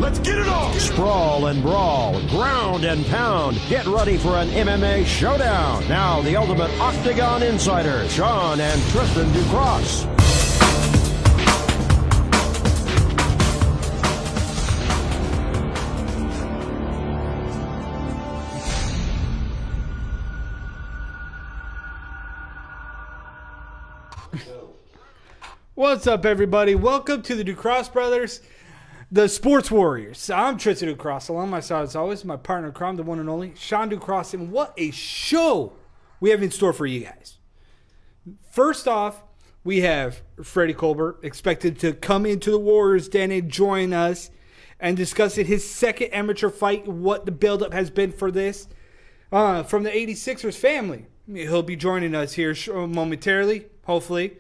Let's get it on! Sprawl and brawl, ground and pound. Get ready for an MMA showdown. Now, the ultimate Octagon Insider, Sean and Tristan Ducross. What's up, everybody? Welcome to the Ducross Brothers, the Sports Warriors. I'm Tristan Ducross. Along my side, as always, my partner, the one and only, Sean Ducross. And what a show we have in store for you guys. First off, we have Freddie Colbert expected to come into the Warriors Den and join us and discuss his second amateur fight, what the buildup has been for this. From the 86ers family, he'll be joining us here momentarily, hopefully.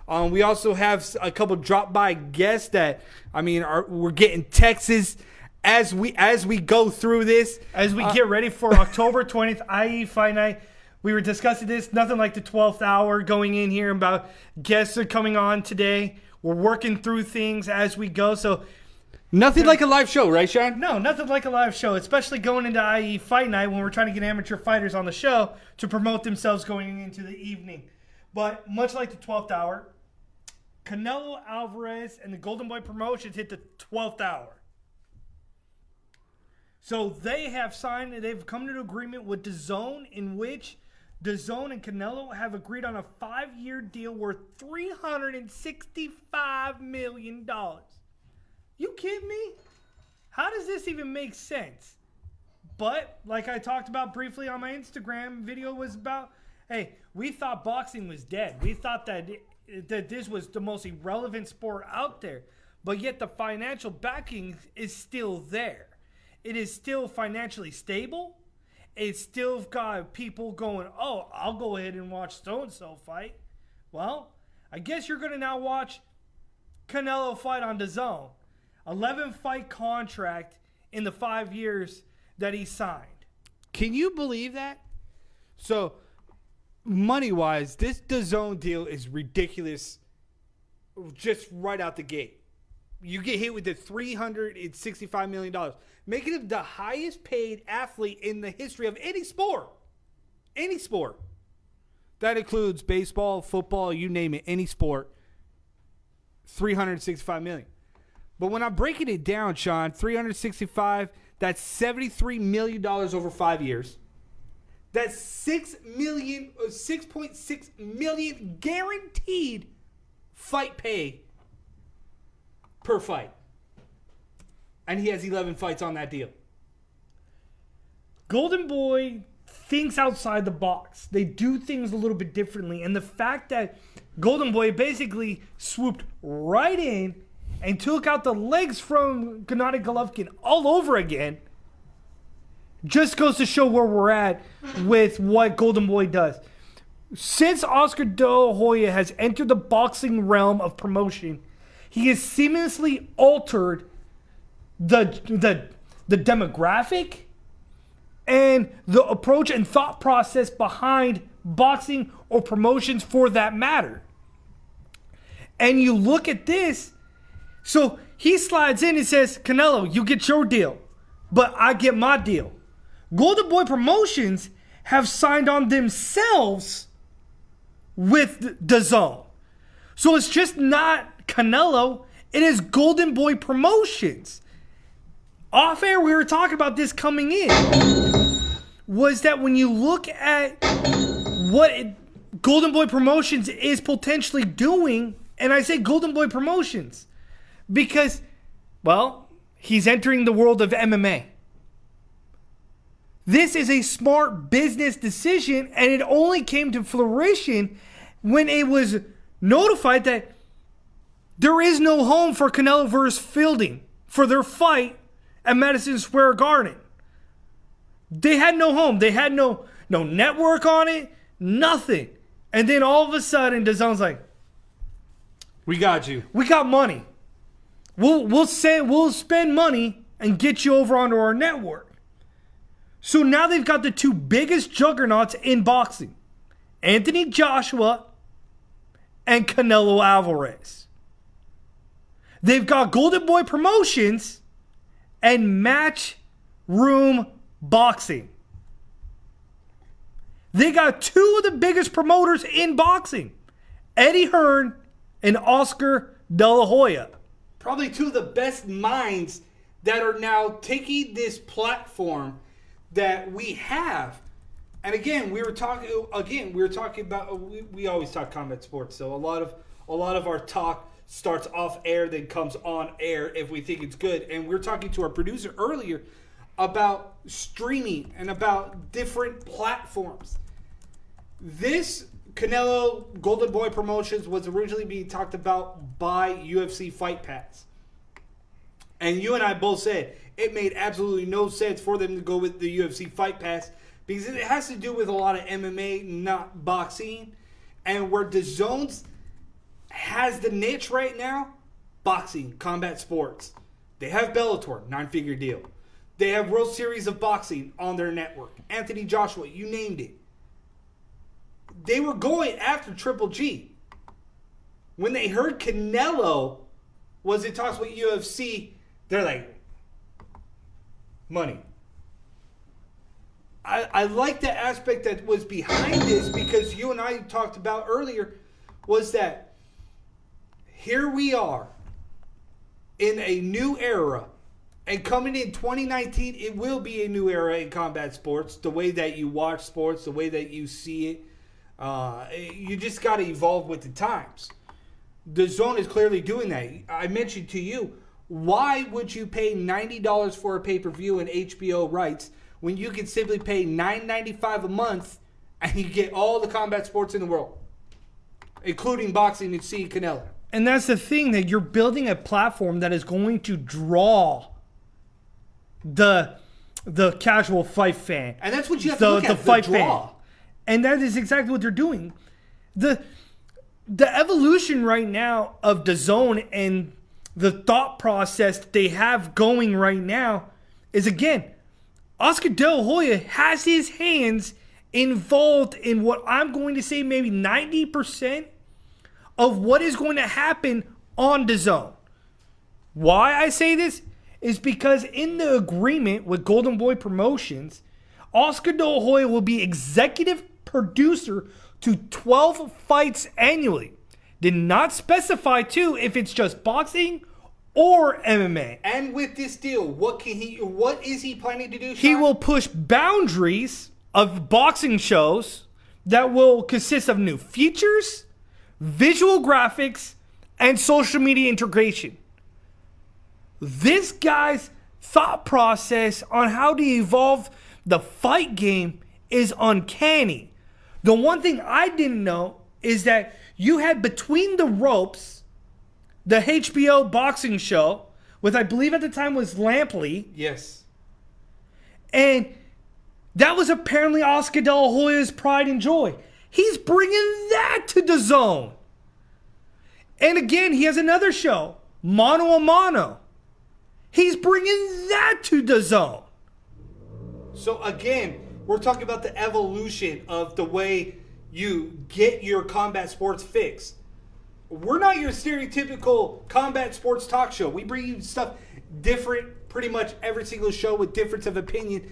We also have a couple drop-by guests that, we're getting texts as we go through this. As we get ready for October 20th, i.e. Fight Night. We were discussing this, nothing like the 12th hour going in here about guests are coming on today. We're working through things as we go, so... Nothing like a live show, right, Sean? No, nothing like a live show, especially going into i.e. Fight Night when we're trying to get amateur fighters on the show to promote themselves going into the evening. But much like the 12th hour, Canelo Alvarez and the Golden Boy Promotions hit the 12th hour. So they've come to an agreement with DAZN in which DAZN and Canelo have agreed on a 5-year deal worth $365 million. You kidding me? How does this even make sense? But like I talked about briefly on my Instagram video was about, hey, we thought boxing was dead. We thought that this was the most irrelevant sport out there, but yet the financial backing is still there. It is still financially stable. It's still got people going, oh, I'll go ahead and watch so-and-so fight. Well, I guess you're going to now watch Canelo fight on DAZN. 11-fight contract in the 5 years that he signed. Can you believe that? So... money-wise, this DAZN deal is ridiculous just right out the gate. You get hit with the $365 million, making him the highest-paid athlete in the history of any sport. Any sport. That includes baseball, football, you name it, any sport. $365 million. But when I'm breaking it down, Sean, $365, that's $73 million over 5 years. That's $6.6 million guaranteed fight pay per fight. And he has 11 fights on that deal. Golden Boy thinks outside the box. They do things a little bit differently. And the fact that Golden Boy basically swooped right in and took out the legs from Gennady Golovkin all over again just goes to show where we're at with what Golden Boy does. Since Oscar De La Hoya has entered the boxing realm of promotion, he has seamlessly altered the demographic and the approach and thought process behind boxing or promotions for that matter. And you look at this, so he slides in and says, Canelo, you get your deal, but I get my deal. Golden Boy Promotions have signed on themselves with DAZN. So it's just not Canelo, it is Golden Boy Promotions. Off air, we were talking about this coming in. Was that when you look at what Golden Boy Promotions is potentially doing, and I say Golden Boy Promotions because, well, he's entering the world of MMA. This is a smart business decision, and it only came to fruition when it was notified that there is no home for Canelo versus Fielding for their fight at Madison Square Garden. They had no home. They had no network on it, nothing. And then all of a sudden, DAZN's like, we got you. We got money. We'll spend money and get you over onto our network. So now they've got the two biggest juggernauts in boxing, Anthony Joshua and Canelo Alvarez. They've got Golden Boy Promotions and match room boxing. They got two of the biggest promoters in boxing, Eddie Hearn and Oscar De La Hoya. Probably two of the best minds that are now taking this platform that we have. And again, we always talk combat sports. So a lot of our talk starts off air, then comes on air if we think it's good. And we're talking to our producer earlier about streaming and about different platforms. This Canelo Golden Boy Promotions was originally being talked about by UFC Fight Pass. And you and I both said it made absolutely no sense for them to go with the UFC Fight Pass because it has to do with a lot of MMA, not boxing. And where DAZN has the niche right now, boxing, combat sports. They have Bellator, 9-figure deal. They have World Series of Boxing on their network. Anthony Joshua, you named it. They were going after Triple G. When they heard Canelo was in talks with UFC, they're like, money. I like the aspect that was behind this because you and I talked about earlier was that here we are in a new era. And coming in 2019, it will be a new era in combat sports. The way that you watch sports, the way that you see it. You just got to evolve with the times. DAZN is clearly doing that. I mentioned to you, why would you pay $90 for a pay-per-view and HBO rights when you can simply pay $9.95 a month and you get all the combat sports in the world, including boxing and seeing Canelo? And that's the thing, that you're building a platform that is going to draw the casual fight fan. And that's what you have to look at, the fight draw. Fan. And that is exactly what they're doing. The evolution right now of DAZN and the thought process that they have going right now is, again, Oscar De La Hoya has his hands involved in what I'm going to say maybe 90% of what is going to happen on DAZN. Why I say this is because in the agreement with Golden Boy Promotions, Oscar De La Hoya will be executive producer to 12 fights annually. Did not specify too if it's just boxing or MMA. And with this deal, what is he planning to do, Sean? He will push boundaries of boxing shows that will consist of new features, visual graphics, and social media integration. This guy's thought process on how to evolve the fight game is uncanny. The one thing I didn't know is that you had Between the Ropes, the HBO boxing show, with I believe at the time was Lampley. Yes. And that was apparently Oscar De La Hoya's pride and joy. He's bringing that to DAZN. And again, he has another show, Mano a Mano. He's bringing that to DAZN. So again, we're talking about the evolution of the way you get your combat sports fix. We're not your stereotypical combat sports talk show. We bring you stuff different pretty much every single show with difference of opinion,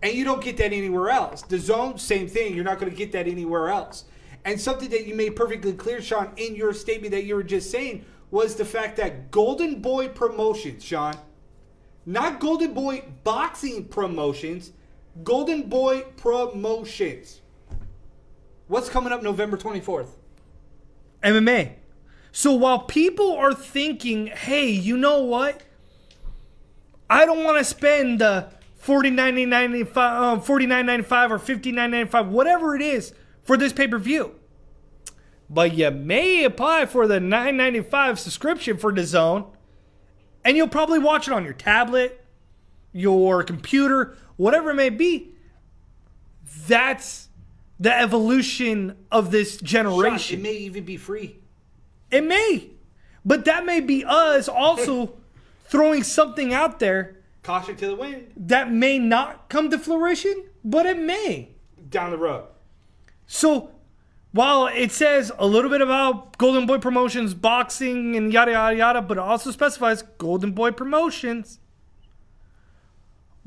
and you don't get that anywhere else. DAZN, same thing. You're not going to get that anywhere else. And something that you made perfectly clear, Sean, in your statement that you were just saying was the fact that Golden Boy Promotions, Sean, not Golden Boy Boxing Promotions, Golden Boy Promotions. What's coming up November 24th? MMA. So while people are thinking, hey, you know what? I don't want to spend $49.95 or $59.95, whatever it is, for this pay-per-view. But you may apply for the $9.95 subscription for DAZN, and you'll probably watch it on your tablet, your computer, whatever it may be. That's the evolution of this generation. Sean, it may even be free. It may. But that may be us also throwing something out there. Caution to the wind. That may not come to fruition, but it may. Down the road. So, while it says a little bit about Golden Boy Promotions, boxing, and yada, yada, yada, but it also specifies Golden Boy Promotions,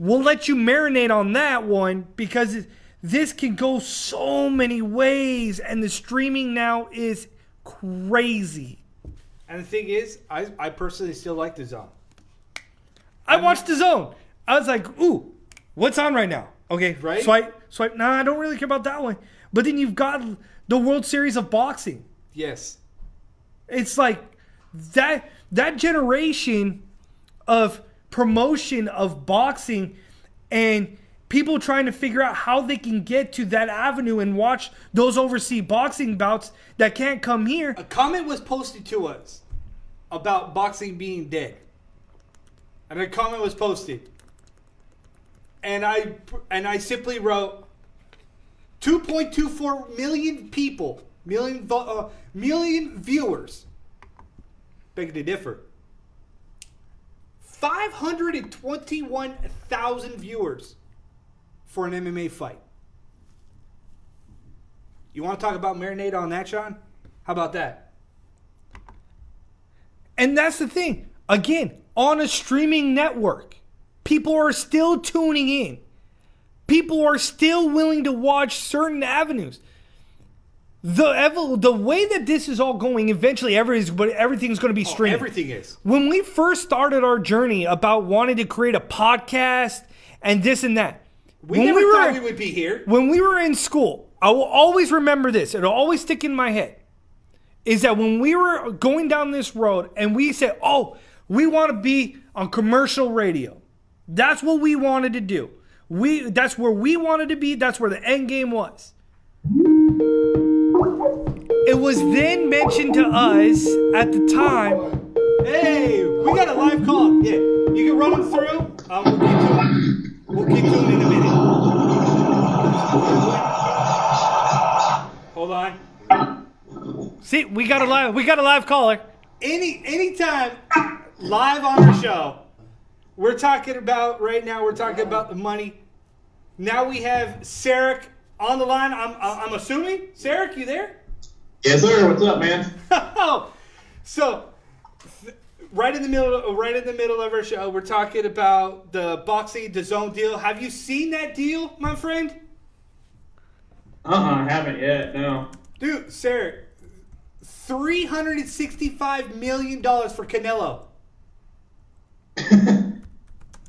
we'll let you marinate on that one because this can go so many ways, and the streaming now is crazy. And the thing is, I personally still like DAZN. I watched DAZN. I was like, ooh, what's on right now? Okay, right? Swipe. Nah, I don't really care about that one. But then you've got the World Series of Boxing. Yes. It's like that generation of promotion of boxing and people trying to figure out how they can get to that avenue and watch those overseas boxing bouts that can't come here. A comment was posted to us about boxing being dead. And a comment was posted. And I simply wrote 2.24 million people, million viewers. Beg to differ. 521,000 viewers for an MMA fight. You want to talk about marinade on that, Sean? How about that? And that's the thing. Again, on a streaming network, people are still tuning in. People are still willing to watch certain avenues. The way that this is all going, eventually everything's going to be streamed. Everything is. When we first started our journey about wanting to create a podcast and this and that, we never thought we would be here. When we were in school, I will always remember this. It'll always stick in my head. Is that when we were going down this road and we said, oh, we want to be on commercial radio. That's what we wanted to do. That's where we wanted to be. That's where the end game was. It was then mentioned to us at the time. Hey, we got a live call. Yeah, you can run them through. We'll get to it in a minute. Hold on. See, we got a live caller. Anytime live on our show, we're talking about the money. Now we have Sarek on the line. I'm assuming. Sarek, you there? Yes, sir. What's up, man? So, right in the middle of our show, we're talking about the boxing DAZN deal. Have you seen that deal, my friend? I haven't yet. No. Dude, Sarek, $365 million for Canelo.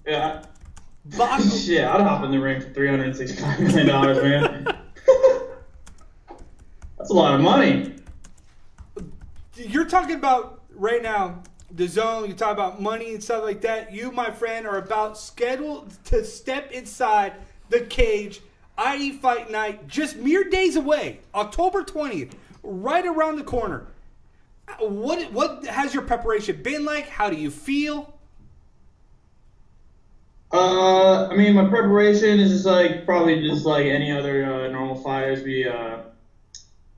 Yeah. Shit, I'd hop in the ring for $365 million, man. That's a lot of money. You're talking about right now, DAZN, you talk about money and stuff like that. You, my friend, are about scheduled to step inside the cage. ID Fight Night, just mere days away. October 20th, right around the corner. What has your preparation been like? How do you feel? I mean, my preparation is just probably just like any other normal fighters. We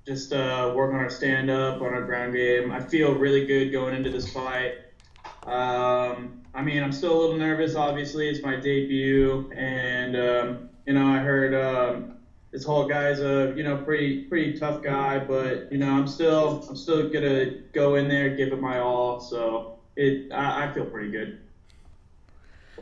just work on our stand-up, on our ground game. I feel really good going into this fight. I mean, I'm still a little nervous, obviously. It's my debut, and, I heard this whole guy's a, pretty tough guy, but, I'm still going to go in there, give it my all, so I feel pretty good.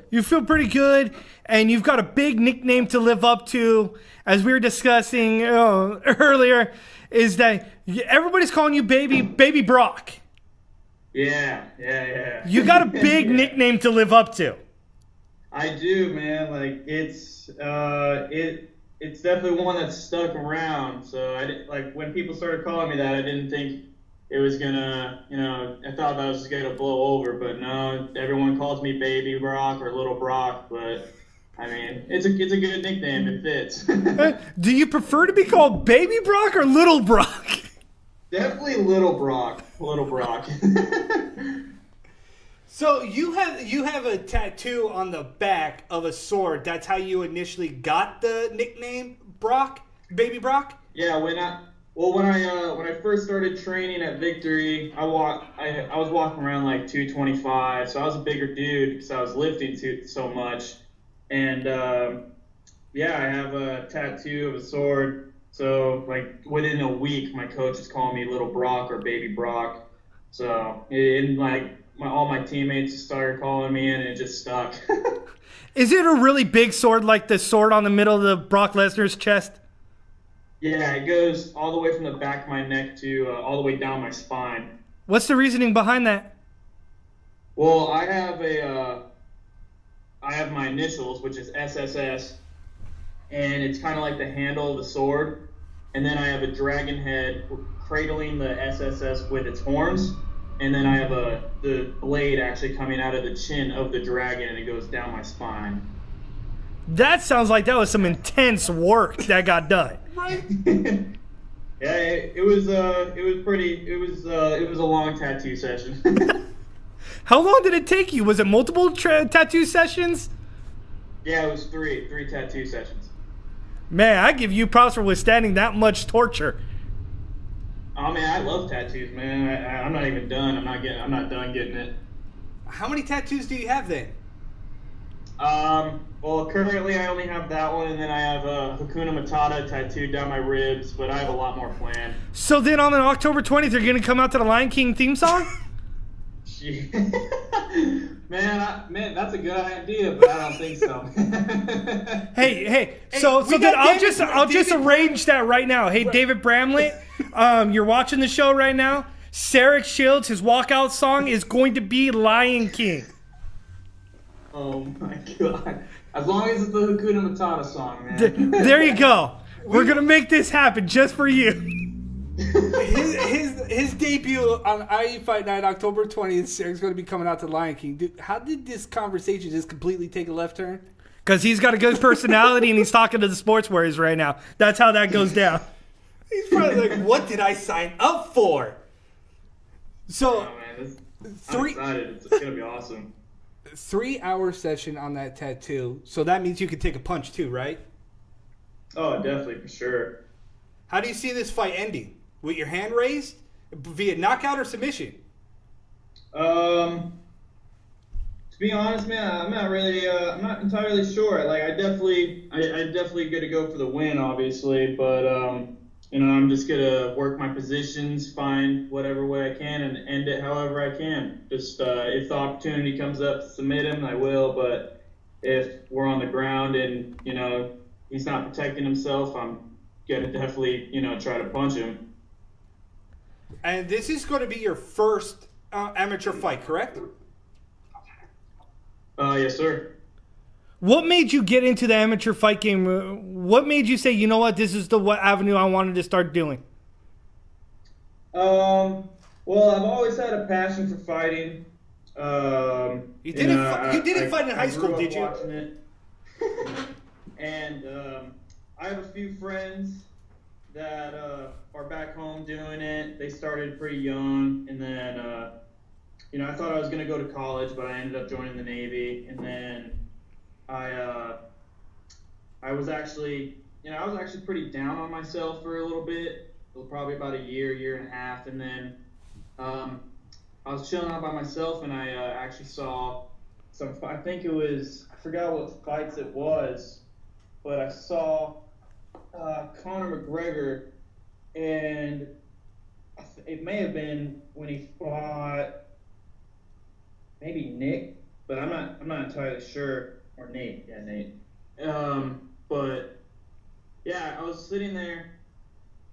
You feel pretty good, and you've got a big nickname to live up to, as we were discussing earlier, is that everybody's calling you Baby Brock. Yeah. You got a big nickname to live up to. I do, man. It's definitely one that's stuck around. So when people started calling me that, I didn't think it was gonna, I thought that was gonna blow over, but no, everyone calls me Baby Brock or Little Brock, but I mean, it's a good nickname. It fits. Do you prefer to be called Baby Brock or Little Brock? Definitely Little Brock. Little Brock. So you have a tattoo on the back of a sword. That's how you initially got the nickname Brock, Baby Brock? Yeah, when I first started training at Victory, I was walking around 225, so I was a bigger dude because I was lifting so much. And I have a tattoo of a sword. So within a week, my coach is calling me Little Brock or Baby Brock. So in all my teammates started calling me in, and it just stuck. Is it a really big sword, like the sword on the middle of the Brock Lesnar's chest? Yeah, it goes all the way from the back of my neck to all the way down my spine. What's the reasoning behind that? Well, I have my initials, which is SSS, and it's kind of like the handle of the sword. And then I have a dragon head cradling the SSS with its horns. And then I have the blade actually coming out of the chin of the dragon, and it goes down my spine. That sounds like that was some intense work that got done. Right? Yeah, it was a long tattoo session. How long did it take you? Was it multiple tattoo sessions? Yeah, it was three tattoo sessions. Man, I give you props for withstanding that much torture. Oh man, I love tattoos, man. I'm not even done. I'm not done getting it. How many tattoos do you have then? Well, currently I only have that one, and then I have Hakuna Matata tattooed down my ribs, but I have a lot more planned. So then on October 20th, you're going to come out to the Lion King theme song? Man, that's a good idea, but I don't think so. Hey, so then I'll just arrange that right now. Hey, David Bramlett, you're watching the show right now. Sarek Shields, his walkout song is going to be Lion King. Oh my god. As long as it's the Hakuna Matata song, man. There you go. We're going to make this happen just for you. His debut on IE Fight Night, October 20th, Sarek's going to be coming out to Lion King. Dude, how did this conversation just completely take a left turn? Because he's got a good personality and he's talking to the sports warriors right now. That's how that goes down. He's probably like, what did I sign up for? So, Oh man, I'm excited. It's going to be awesome. 3-hour session on that tattoo. So that means you could take a punch too, right? Oh, definitely, for sure. How do you see this fight ending? With your hand raised? Via knockout or submission? To be honest, man, I'm not entirely sure. Like, I definitely get to go for the win, obviously, but I'm just gonna work my positions, find whatever way I can, and end it however I can. Just if the opportunity comes up to submit him, I will. But if we're on the ground and he's not protecting himself, I'm gonna definitely try to punch him. And this is going to be your first amateur fight, correct? Yes, sir. What made you get into the amateur fight game? What made you say, you know what, this is the avenue I wanted to start doing? Well, I've always had a passion for fighting. You didn't fight in high school, did you? Watching it. And I have a few friends that are back home doing it. They started pretty young, and then I thought I was gonna go to college, but I ended up joining the Navy, and then I was actually pretty down on myself for a little bit, probably about a year and a half, and then I was chilling out by myself, and I actually saw some. I forgot what fights it was, but I saw Conor McGregor, and it may have been when he fought maybe Nick, but I'm not entirely sure. Or Nate, yeah, Nate. But yeah, I was sitting there,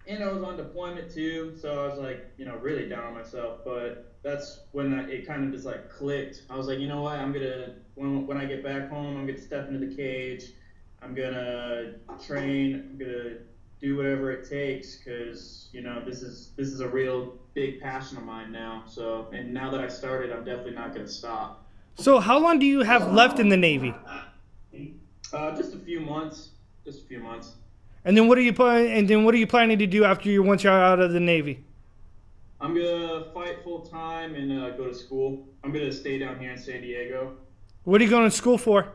and I was on deployment too, so I was like, really down on myself. But that's when it kind of just like clicked. I was like, you know what? I'm gonna when I get back home, I'm gonna step into the cage. I'm gonna train. I'm gonna do whatever it takes, because this is a real big passion of mine now. So, and now that I started, I'm definitely not gonna stop. So how long do you have left in the Navy? Just a few months. And then what are you planning to do once you're out of the Navy? I'm gonna fight full time and go to school. I'm gonna stay down here in San Diego. What are you going to school for?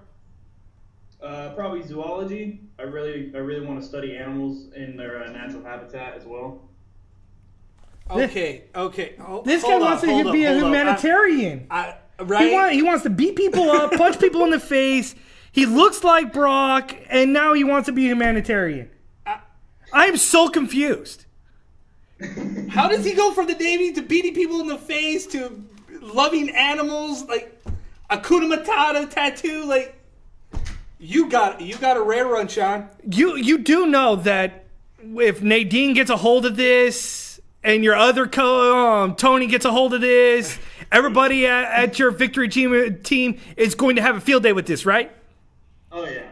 Probably zoology. I really want to study animals in their natural habitat as well. Okay. This guy wants to be a humanitarian. Right? He wants to beat people up, punch people in the face. He looks like Brock, and now he wants to be a humanitarian. I'm so confused. How does he go from the Navy to beating people in the face to loving animals, like Hakuna Matata tattoo, like you got a rare run, Sean. You do know that if Nadine gets a hold of this and your other Tony gets a hold of this, everybody at your victory team is going to have a field day with this, right? Oh yeah.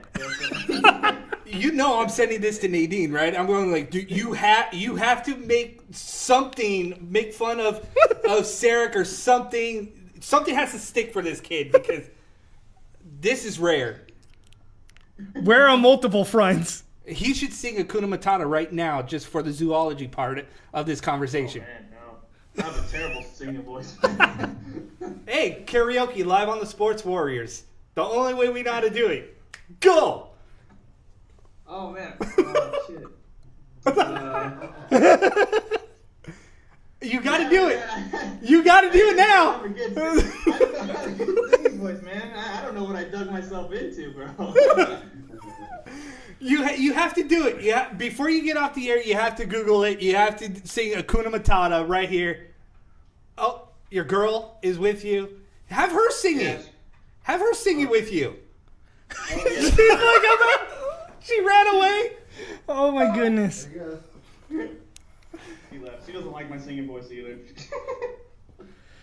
You know I'm sending this to Nadine, right? I'm going like, dude, you have to make fun of Sarek or something. Something has to stick for this kid because this is rare. We're on multiple fronts. He should sing Hakuna Matata right now just for the zoology part of this conversation. Oh, man, no. I have a terrible singing voice. Hey, karaoke live on the Sports Warriors. The only way we know how to do it. Go! Oh, man. Oh, shit. You got to do it. You got to do it now. I don't know how to do singing voice, man. I don't know what I dug myself into, bro. You have to do it. Before you get off the air, you have to Google it. You have to sing Hakuna Matata right here. Oh, your girl is with you. Have her sing it. Yes. Have her sing it with you. Oh, yeah. She ran away. Oh my goodness. She left. She doesn't like my singing voice either.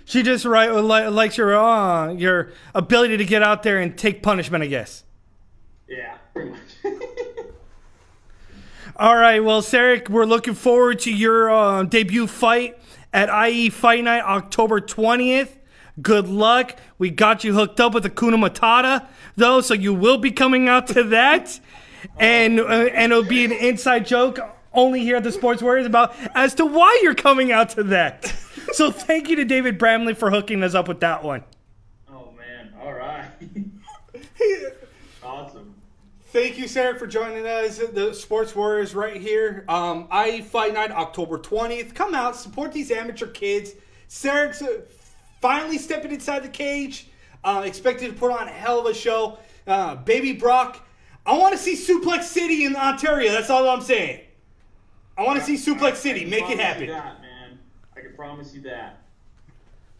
She just likes your ability to get out there and take punishment, I guess. Yeah, pretty much. All right, well, Sarek, we're looking forward to your debut fight at IE Fight Night, October 20th. Good luck. We got you hooked up with Hakuna Matata, though, so you will be coming out to that. And it'll be an inside joke only here at the Sports Warriors about as to why you're coming out to that. So thank you to David Bramley for hooking us up with that one. Oh, man. All right. Awesome. Thank you, Sarek, for joining us at the Sports Warriors right here. IE Fight Night, October 20th. Come out, support these amateur kids. Sarek's finally stepping inside the cage. Expected to put on a hell of a show. Baby Brock, I want to see Suplex City in Ontario. That's all I'm saying. I want to see Suplex City. Make it happen. That, man. I can promise you that.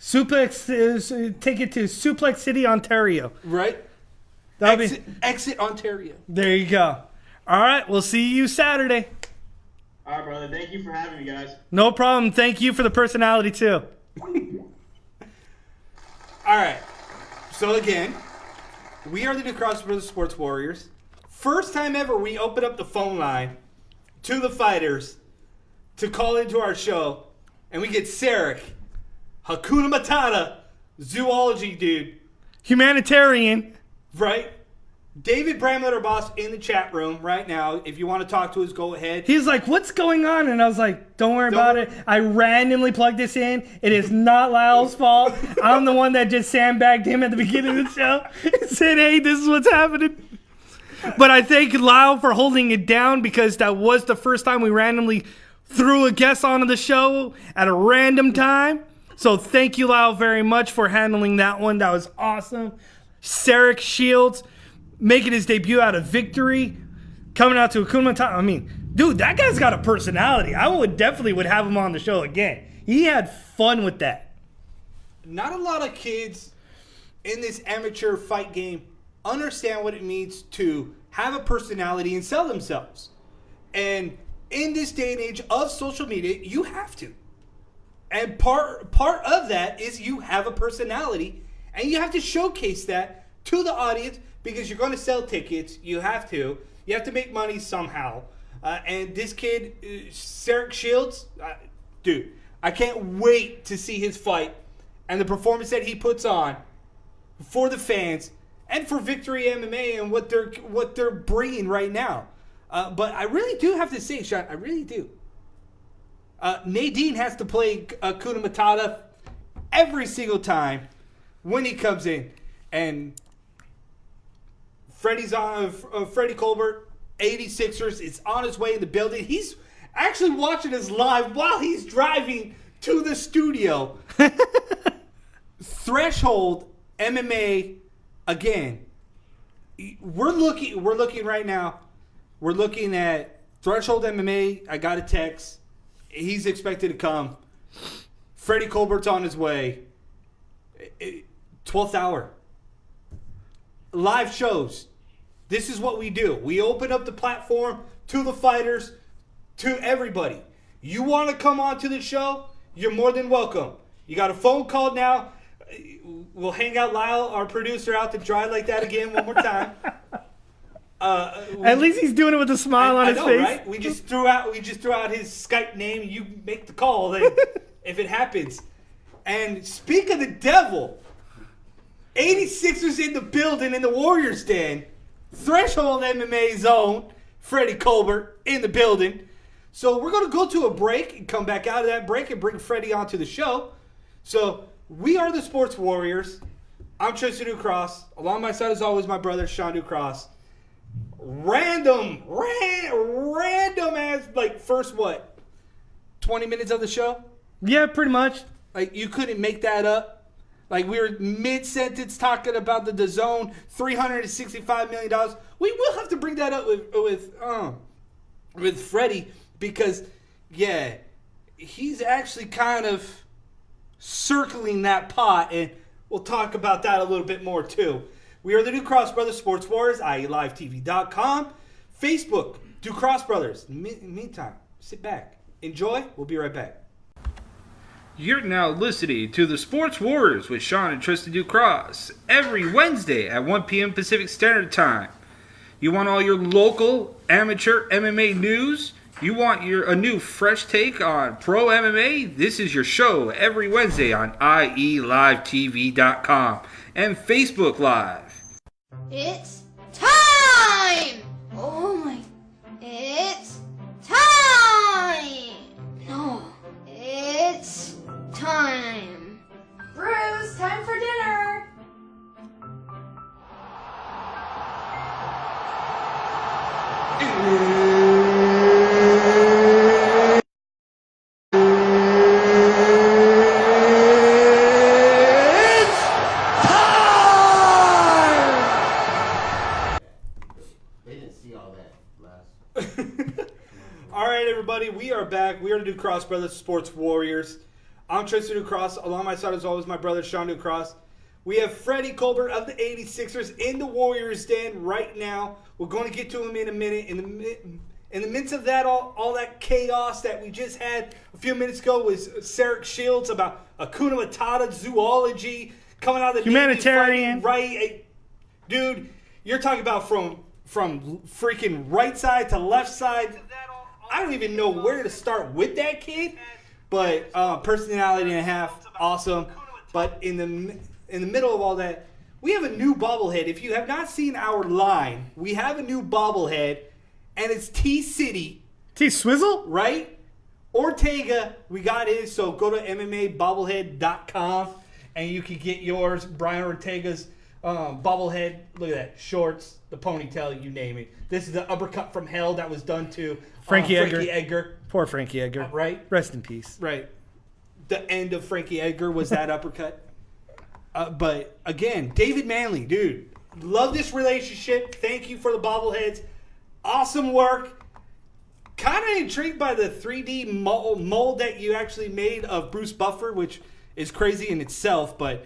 Take it to Suplex City, Ontario. Right? Exit Ontario. There you go. All right, we'll see you Saturday. All right, brother. Thank you for having me, guys. No problem. Thank you for the personality, too. All right. So, again, we are the New Cross Brothers Sports Warriors. First time ever we open up the phone line to the fighters to call into our show, and we get Sarek, Hakuna Matata, zoology dude. Humanitarian. Right? David Bramlett, our boss, in the chat room right now. If you want to talk to us, go ahead. He's like, what's going on? And I was like, don't worry about it. I randomly plugged this in. It is not Lyle's fault. I'm the one that just sandbagged him at the beginning of the show and said, hey, this is what's happening. But I thank Lyle for holding it down because that was the first time we randomly threw a guest onto the show at a random time. So thank you, Lyle, very much for handling that one. That was awesome. Sarek Shields making his debut out of victory, coming out to Hakuna Matata. I mean, dude, that guy's got a personality. I definitely would have him on the show again. He had fun with that. Not a lot of kids in this amateur fight game understand what it means to have a personality and sell themselves. And in this day and age of social media, you have to. And part of that is you have a personality, and you have to showcase that to the audience because you're going to sell tickets. You have to make money somehow. And this kid, Sarek Shields, dude, I can't wait to see his fight and the performance that he puts on for the fans and for Victory MMA and what they're bringing right now. But I really do have to say, Sean, I really do. Nadine has to play Hakuna Matata every single time when he comes in. And Freddie's on Freddie Colbert, 86ers, is on his way in the building. He's actually watching us live while he's driving to the studio. Threshold MMA again. We're looking right now. We're looking at Threshold MMA. I got a text. He's expected to come. Freddie Colbert's on his way. 12th hour. Live shows. This is what we do. We open up the platform to the fighters, to everybody. You want to come on to the show? You're more than welcome. You got a phone call now. We'll hang out Lyle, our producer, out to dry like that again one more time. At least he's doing it with a smile on his face. Right? We just threw out his Skype name. You make the call if it happens. And speak of the devil, 86ers in the building in the Warriors Den. Threshold MMA Zone. Freddie Colbert in the building. So we're going to go to a break and come back out of that break and bring Freddie onto the show. So we are the Sports Warriors. I'm Tristan Ducross. Along my side, as always, my brother, Sean Ducross. Random as, like, first, 20 minutes of the show? Yeah, pretty much. Like, you couldn't make that up. Like, we were mid-sentence talking about the DAZN, $365 million. We will have to bring that up with Freddie because, yeah, he's actually kind of circling that pot, and we'll talk about that a little bit more, too. We are the New Cross Brothers Sports Warriors, IELiveTV.com. Facebook, Ducross Brothers. In the meantime, sit back. Enjoy. We'll be right back. You're now listening to the Sports Warriors with Sean and Tristan Ducross every Wednesday at 1 p.m. Pacific Standard Time. You want all your local amateur MMA news? You want a new fresh take on pro MMA? This is your show every Wednesday on IELiveTV.com and Facebook Live. It's time! Oh my... It's time! No. It's time. Bruce, time for dinner! We are back. We are the Ducross Brothers Sports Warriors. I'm Tristan Ducross. Along my side, as always, my brother, Sean Ducross. We have Freddie Colbert of the 86ers in the Warriors Den right now. We're going to get to him in a minute. In the midst of that, all that chaos that we just had a few minutes ago was Sarek Shields about Hakuna Matata zoology coming out of the humanitarian. Right, dude, you're talking about from freaking right side to left side. I don't even know where to start with that kid, but personality and a half, awesome. But in the middle of all that, we have a new bobblehead. If you have not seen our line, we have a new bobblehead, and it's T-City. T-Swizzle? Right? Ortega, we got his, so go to MMAbobblehead.com, and you can get yours. Brian Ortega's bobblehead. Look at that. Shorts, the ponytail, you name it. This is the uppercut from hell that was done to Frankie Edgar. Poor Frankie Edgar. Right? Rest in peace. Right. The end of Frankie Edgar was that uppercut. But again, David Manley, dude, love this relationship. Thank you for the bobbleheads. Awesome work. Kind of intrigued by the 3D mold that you actually made of Bruce Buffer, which is crazy in itself. But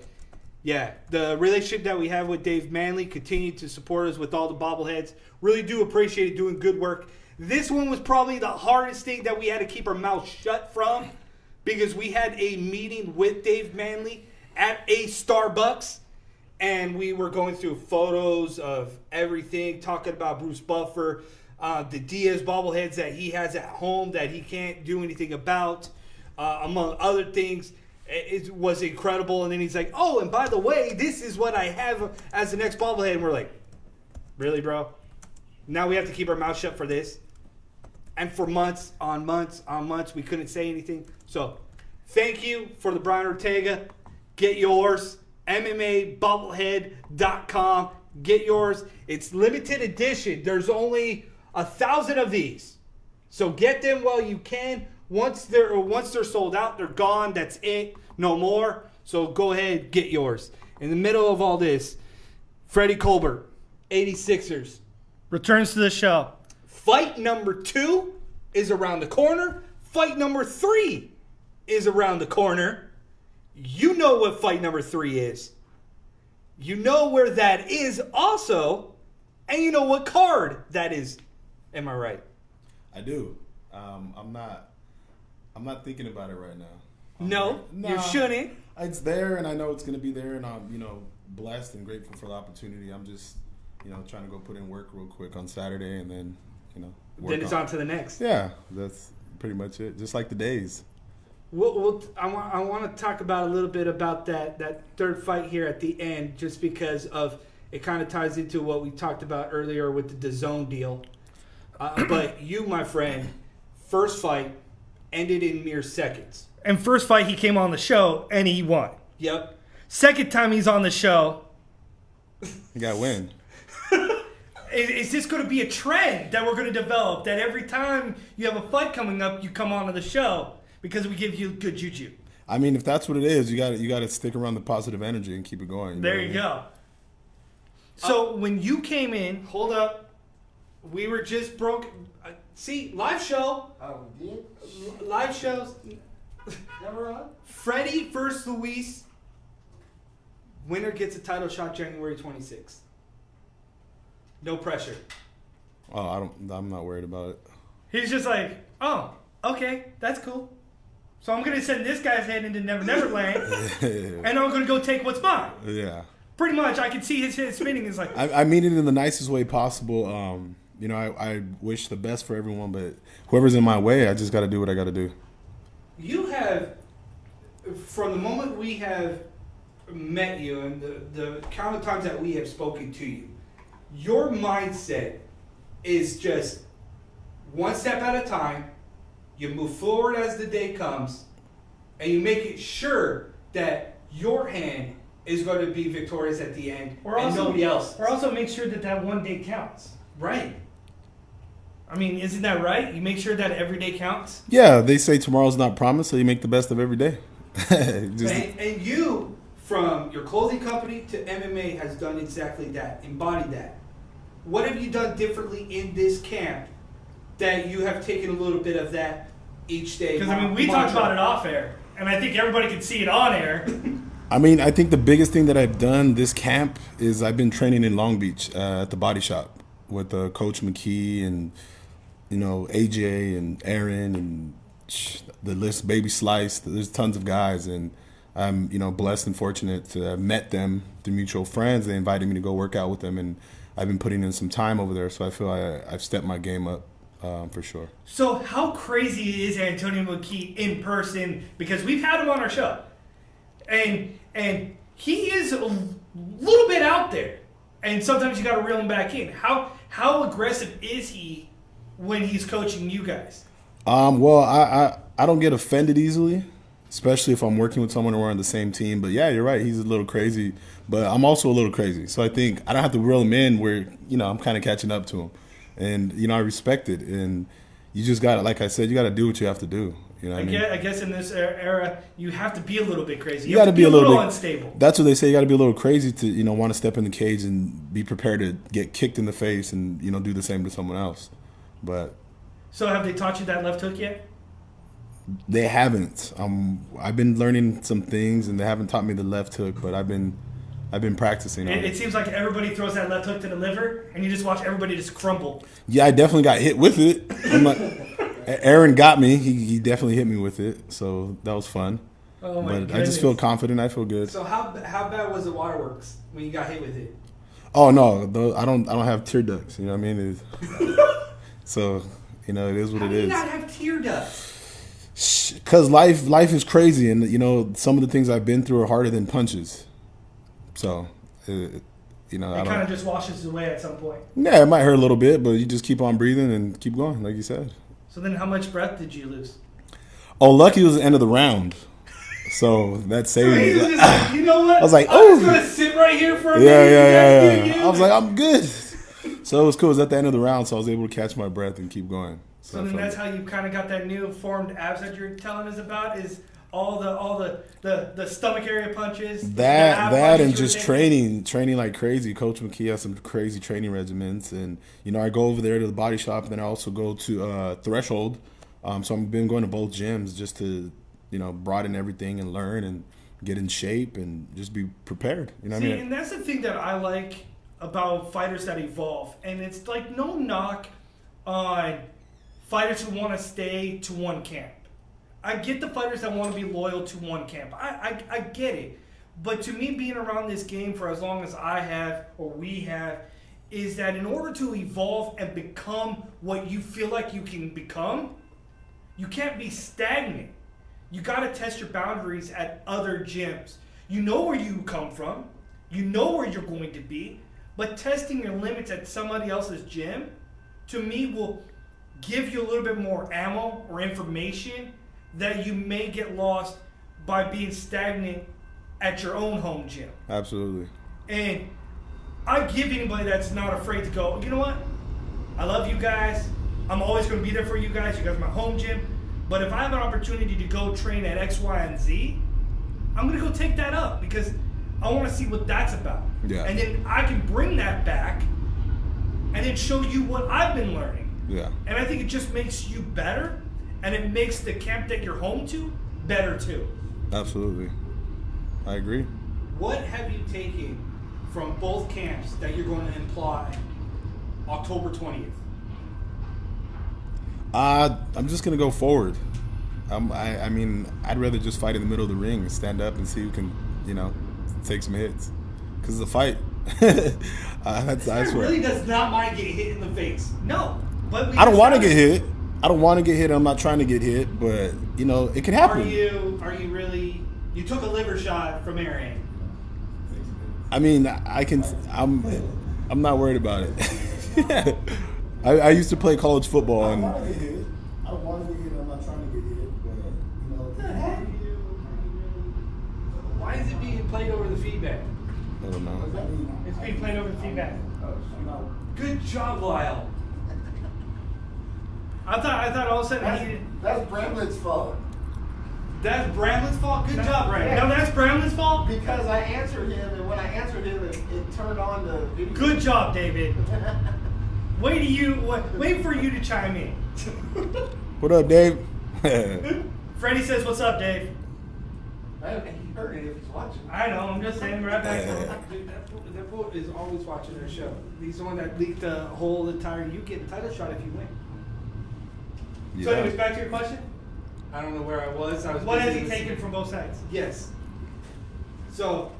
yeah, the relationship that we have with Dave Manley, continue to support us with all the bobbleheads. Really do appreciate it, doing good work. This one was probably the hardest thing that we had to keep our mouth shut from because we had a meeting with Dave Manley at a Starbucks, and we were going through photos of everything, talking about Bruce Buffer, the Diaz bobbleheads that he has at home that he can't do anything about, among other things. It was incredible. And then he's like, oh, and by the way, this is what I have as the next bobblehead. And we're like, really, bro? Now we have to keep our mouth shut for this? And for months on months on months, we couldn't say anything. So thank you for the Brian Ortega. Get yours. MMAbobblehead.com. Get yours. It's limited edition. There's only 1,000 of these. So get them while you can. Once they're sold out, they're gone. That's it. No more. So go ahead, get yours. In the middle of all this, Freddie Colbert, 86ers. Returns to the show. Fight number 2 is around the corner. Fight number 3 is around the corner. You know what fight number 3 is. You know where that is also, and you know what card that is. Am I right? I do. I'm not thinking about it right now. No, you shouldn't. It's there, and I know it's going to be there, and I'm, blessed and grateful for the opportunity. I'm just, trying to go put in work real quick on Saturday, and then, work Then it's on to the next. Yeah, that's pretty much it. Just like the days. I want to talk about a little bit about that third fight here at the end, just because of it kind of ties into what we talked about earlier with the DAZN deal. But you, my friend, first fight ended in mere seconds. And first fight, he came on the show, and he won. Yep. Second time he's on the show. You got to win. Is this going to be a trend that we're going to develop? That every time you have a fight coming up, you come onto the show because we give you good juju? I mean, if that's what it is, you got to stick around the positive energy and keep it going. There you go. So when you came in, Hold up. We were just broke. See, live show. Oh, we did? Live shows. Never on? Freddie versus Luis. Winner gets a title shot January 26th. No pressure. Oh, I'm not worried about it. he's just like, oh, okay, that's cool. So I'm going to send this guy's head into Never Never Land, and I'm going to go take what's mine. Yeah. Pretty much, I can see his head spinning. It's like, I mean it in the nicest way possible. I wish the best for everyone, but whoever's in my way, I just got to do what I got to do. You have, from the moment we have met you and the count of times that we have spoken to you, your mindset is just one step at a time. You move forward as the day comes, and you make it sure that your hand is going to be victorious at the end, and nobody else. Or also make sure that one day counts. Right. I mean, isn't that right? You make sure that every day counts. Yeah, they say tomorrow's not promised, so you make the best of every day. And you, from your clothing company to MMA, has done exactly that, embodied that. What have you done differently in this camp that you have taken a little bit of that each day? Because, I mean, we talked about it off air, and I think everybody can see it on air. I mean, I think the biggest thing that I've done this camp is I've been training in Long Beach at the Body Shop with Coach McKee and, AJ and Aaron and the list, Baby Slice. There's tons of guys, and I'm, blessed and fortunate to have met them through mutual friends. They invited me to go work out with them, and I've been putting in some time over there, so I feel I've stepped my game up for sure. So how crazy is Antonio McKee in person? Because we've had him on our show, and he is a little bit out there, and sometimes you got to reel him back in. How aggressive is he when he's coaching you guys? Well, I don't get offended easily, especially if I'm working with someone and we're on the same team. But yeah, you're right. He's a little crazy, but I'm also a little crazy. So I think I don't have to reel him in where, I'm kind of catching up to him. And, I respect it. And you just got to, like I said, you got to do what you have to do. You know what I mean? I guess in this era, you have to be a little bit crazy. You got to be a little unstable. That's what they say. You got to be a little crazy to, want to step in the cage and be prepared to get kicked in the face and, do the same to someone else. But so have they taught you that left hook yet? They haven't. I've been learning some things, and they haven't taught me the left hook, but I've been practicing on it. It seems like everybody throws that left hook to the liver, and you just watch everybody just crumble. Yeah, I definitely got hit with it. Aaron got me. He definitely hit me with it, so that was fun. Oh my goodness. I just feel confident. I feel good. So how bad was the waterworks when you got hit with it? Oh no, I don't have tear ducts. You know what I mean? So it is what it is. How do you not have tear ducts? Because life is crazy, and some of the things I've been through are harder than punches. So, it kind of just washes away at some point. Yeah, it might hurt a little bit, but you just keep on breathing and keep going, like you said. So then, how much breath did you lose? Oh, lucky it was the end of the round, so that saved me. Just like, you know what? I was like, I'm just gonna sit right here for a minute. Yeah. I was like, I'm good. So it was cool. It was at the end of the round, so I was able to catch my breath and keep going. So then that's how you kind of got that new formed abs that you're telling us about, is all the stomach area punches. That and just training like crazy. Coach McKee has some crazy training regimens, and I go over there to the Body Shop, and then I also go to Threshold. So I've been going to both gyms just to broaden everything and learn and get in shape, and just be prepared. You know what I See, mean? and that's the thing that I like about fighters that evolve. And it's like no knock on fighters who want to stay to one camp. I get the fighters that want to be loyal to one camp. I get it. But to me, being around this game for as long as I have or we have, is that in order to evolve and become what you feel like you can become, you can't be stagnant. You got to test your boundaries at other gyms. You know where you come from. You know where you're going to be. But testing your limits at somebody else's gym, to me, will give you a little bit more ammo or information that you may get lost by being stagnant at your own home gym. Absolutely. And I give anybody that's not afraid to go, you know what? I love you guys. I'm always going to be there for you guys. You guys are my home gym. But if I have an opportunity to go train at X, Y, and Z, I'm going to go take that up because I want to see what that's about. Yeah. And then I can bring that back and then show you what I've been learning. Yeah. And I think it just makes you better, and it makes the camp that you're home to better too. Absolutely. I agree. What have you taken from both camps that you're going to imply October 20th? I'm just gonna go forward. I mean, I'd rather just fight in the middle of the ring and stand up and see who can, take some hits. Because it's a fight. I swear. Really does not mind getting hit in the face. No, but I don't want to get hit. I don't want to get hit. I'm not trying to get hit, but it can happen. Are you really? You took a liver shot from Aaron. I mean, I'm not worried about it. I used to play college football, and I don't want to get hit. I don't want to get hit. I'm not trying to get hit. But, What the heck? Why is it being played over the feedback? I don't know. It's being played over the feedback. Good job, Lyle. I thought all of a sudden he. that's Bramlett's fault. That's Bramlett's fault. Good job, Brandon. No, that's Brownley's fault. Because I answered him, and when I answered him, it turned on the video. Good job, David. Wait for you to chime in. What up, Dave? Freddie says, "What's up, Dave?" He heard it if he's watching. I know. I'm just saying. Right back. Dude, that fool is always watching their show. He's the one that leaked the whole entire. You get the title shot if you win. Yeah. So, anyways, back to your question. I don't know where I was. What has he busy taken from both sides? Yes. So,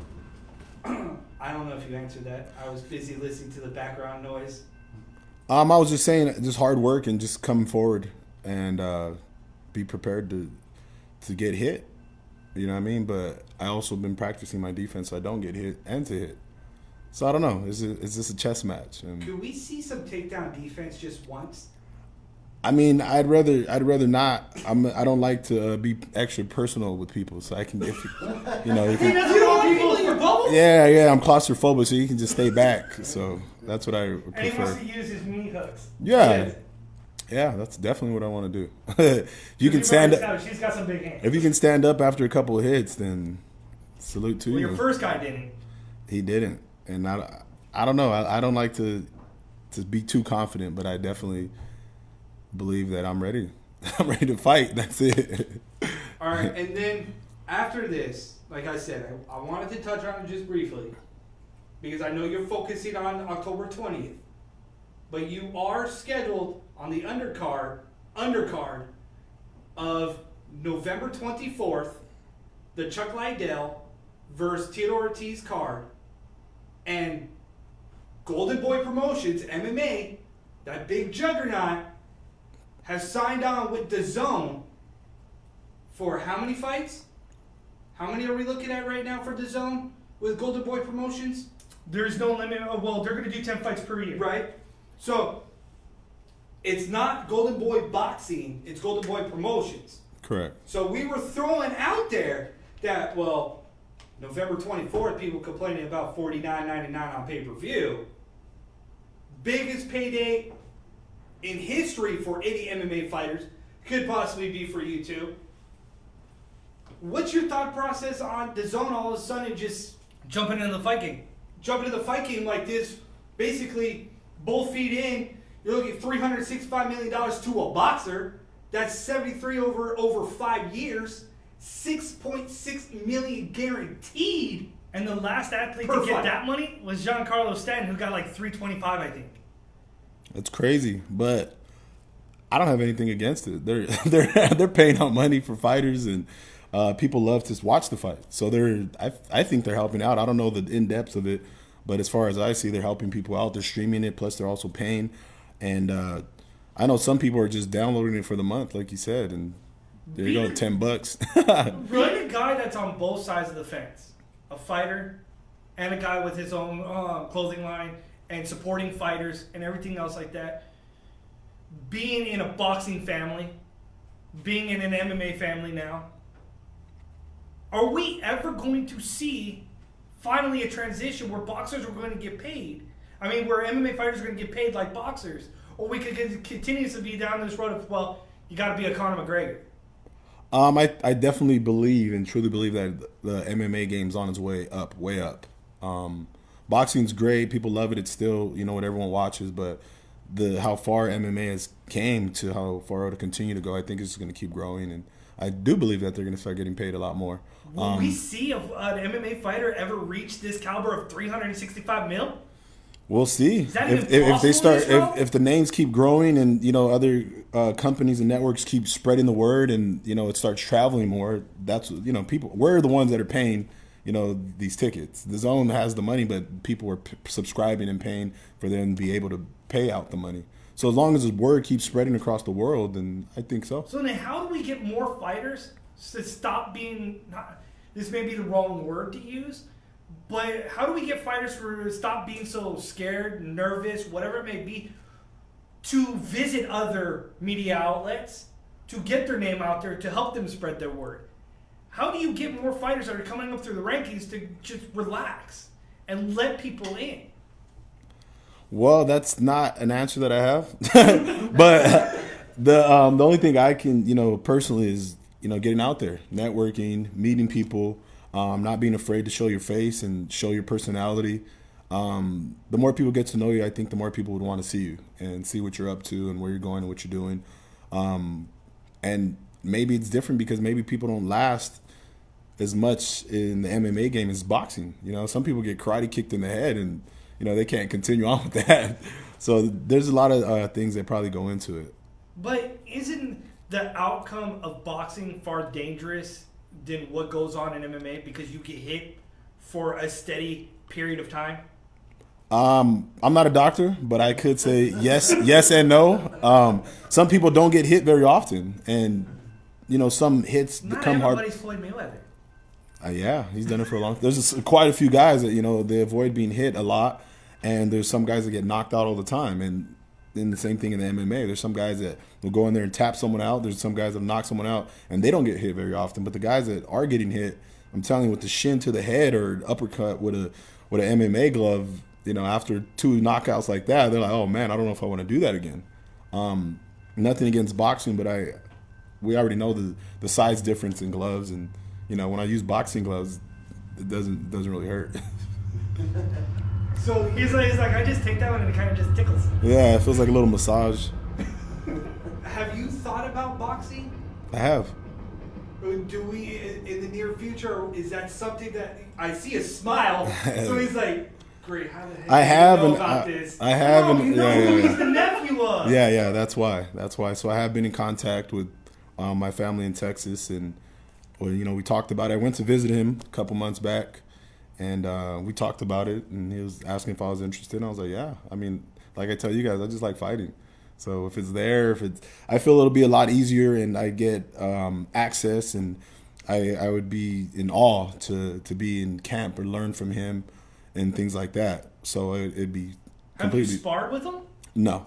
I don't know if you answered that. I was busy listening to the background noise. I was just saying, just hard work and just come forward and be prepared to get hit. You know what I mean? But I also been practicing my defense so I don't get hit and to hit. So I don't know. Is this a chess match? And, Could we see some takedown defense just once? I mean, I'd rather not. I don't like to be extra personal with people, so I can, if you know, you He can, doesn't want people in your bubble. yeah, I'm claustrophobic, so you can just stay back. So that's what I And he wants prefer. to use his meat hooks. Yeah, that's definitely what I want to do. You can stand up. She's got some big hands. If you can stand up after a couple of hits, then salute to Well, you. your first guy didn't. He didn't, and I don't know. I don't like to be too confident, but I definitely believe that I'm ready. I'm ready to fight. That's it. All right, and then after this, like I said, I wanted to touch on it just briefly because I know you're focusing on October 20th, but you are scheduled on the undercard of November 24th, the Chuck Liddell versus Theodore Ortiz card, and Golden Boy Promotions, MMA, that big juggernaut, has signed on with DAZN for how many fights? How many are we looking at right now for DAZN with Golden Boy Promotions? There's no limit. Oh, well, they're going to do 10 fights per year. Right? So, it's not Golden Boy Boxing, it's Golden Boy Promotions. Correct. So we were throwing out there that, well, November 24th, people complaining about $49.99 on pay-per-view. Biggest payday in history for any MMA fighters. Could possibly be for you too. What's your thought process on DAZN all of a sudden just Jumping into the fight game. jumping to the fight game like this? Basically, both feet in, you're looking at $365 million to a boxer. That's 73 over 5 years. $6.6 million guaranteed. And the last athlete Per to get fight. that money was Giancarlo Stanton, who got like $325, I think. It's crazy, but I don't have anything against it. They're paying out money for fighters, and people love to watch the fight. So I think they're helping out. I don't know the in depth of it, but as far as I see, they're helping people out. They're streaming it, plus they're also paying. And I know some people are just downloading it for the month, like you said, and there you go, $10. Really, a guy that's on both sides of the fence, a fighter and a guy with his own clothing line and supporting fighters and everything else like that. Being in a boxing family, being in an MMA family now, are we ever going to see finally a transition where boxers are going to get paid? I mean, where MMA fighters are going to get paid like boxers? Or we could continue to be down this road of, well, you got to be a Conor McGregor. I definitely believe and truly believe that the MMA game's on its way up, way up. Boxing's great. People love it. It's still, what everyone watches, but how far MMA has came to how far it'll continue to go, I think it's going to keep growing. And I do believe that they're going to start getting paid a lot more. Will we see an MMA fighter ever reach this caliber of $365 million? We'll see Is that even if they possible in start this world? if the names keep growing and other companies and networks keep spreading the word and it starts traveling more. That's people. We're the ones that are paying these tickets. The Zone has the money, but people are subscribing and paying for them to be able to pay out the money. So as long as the word keeps spreading across the world, then I think so. So then how do we get more fighters to stop being, this may be the wrong word to use, but how do we get fighters to stop being so scared, nervous, whatever it may be, to visit other media outlets, to get their name out there, to help them spread their word? How do you get more fighters that are coming up through the rankings to just relax and let people in? Well, that's not an answer that I have, but the only thing I can personally is getting out there, networking, meeting people, not being afraid to show your face and show your personality. The more people get to know you, I think the more people would want to see you and see what you're up to and where you're going and what you're doing. And maybe it's different because maybe people don't last as much in the MMA game as boxing. Some people get karate kicked in the head and they can't continue on with that. So there's a lot of things that probably go into it. But isn't the outcome of boxing far dangerous than what goes on in MMA because you get hit for a steady period of time? I'm not a doctor, but I could say yes and no. Some people don't get hit very often, and some hits come hard. Not everybody's Floyd Mayweather. Yeah, he's done it for a long. There's quite a few guys that they avoid being hit a lot, and there's some guys that get knocked out all the time. And then the same thing in the MMA. There's some guys that will go in there and tap someone out. There's some guys that knock someone out, and they don't get hit very often. But the guys that are getting hit, I'm telling you, with the shin to the head or uppercut with an MMA glove, after 2 knockouts like that, they're like, oh man, I don't know if I want to do that again. Nothing against boxing, but we already know the size difference in gloves, and when I use boxing gloves, it doesn't really hurt. So he's like, I just take that one and it kind of just tickles. Yeah, it feels like a little massage. Have you thought about boxing? I have. Do we in the near future? Is that something that I see a smile? So he's like, great. How the heck I have, do you know and about this? I have, Oh, and you know yeah, who yeah, he's the nephew of. yeah. That's why. So I have been in contact with my family in Texas, and we talked about it. I went to visit him a couple months back, and we talked about it. And he was asking if I was interested. And I was like, yeah. I mean, like I tell you guys, I just like fighting. So if it's there, I feel it'll be a lot easier, and I get access, and I would be in awe to be in camp or learn from him and things like that. So it'd be completely. Have you sparred with him? No,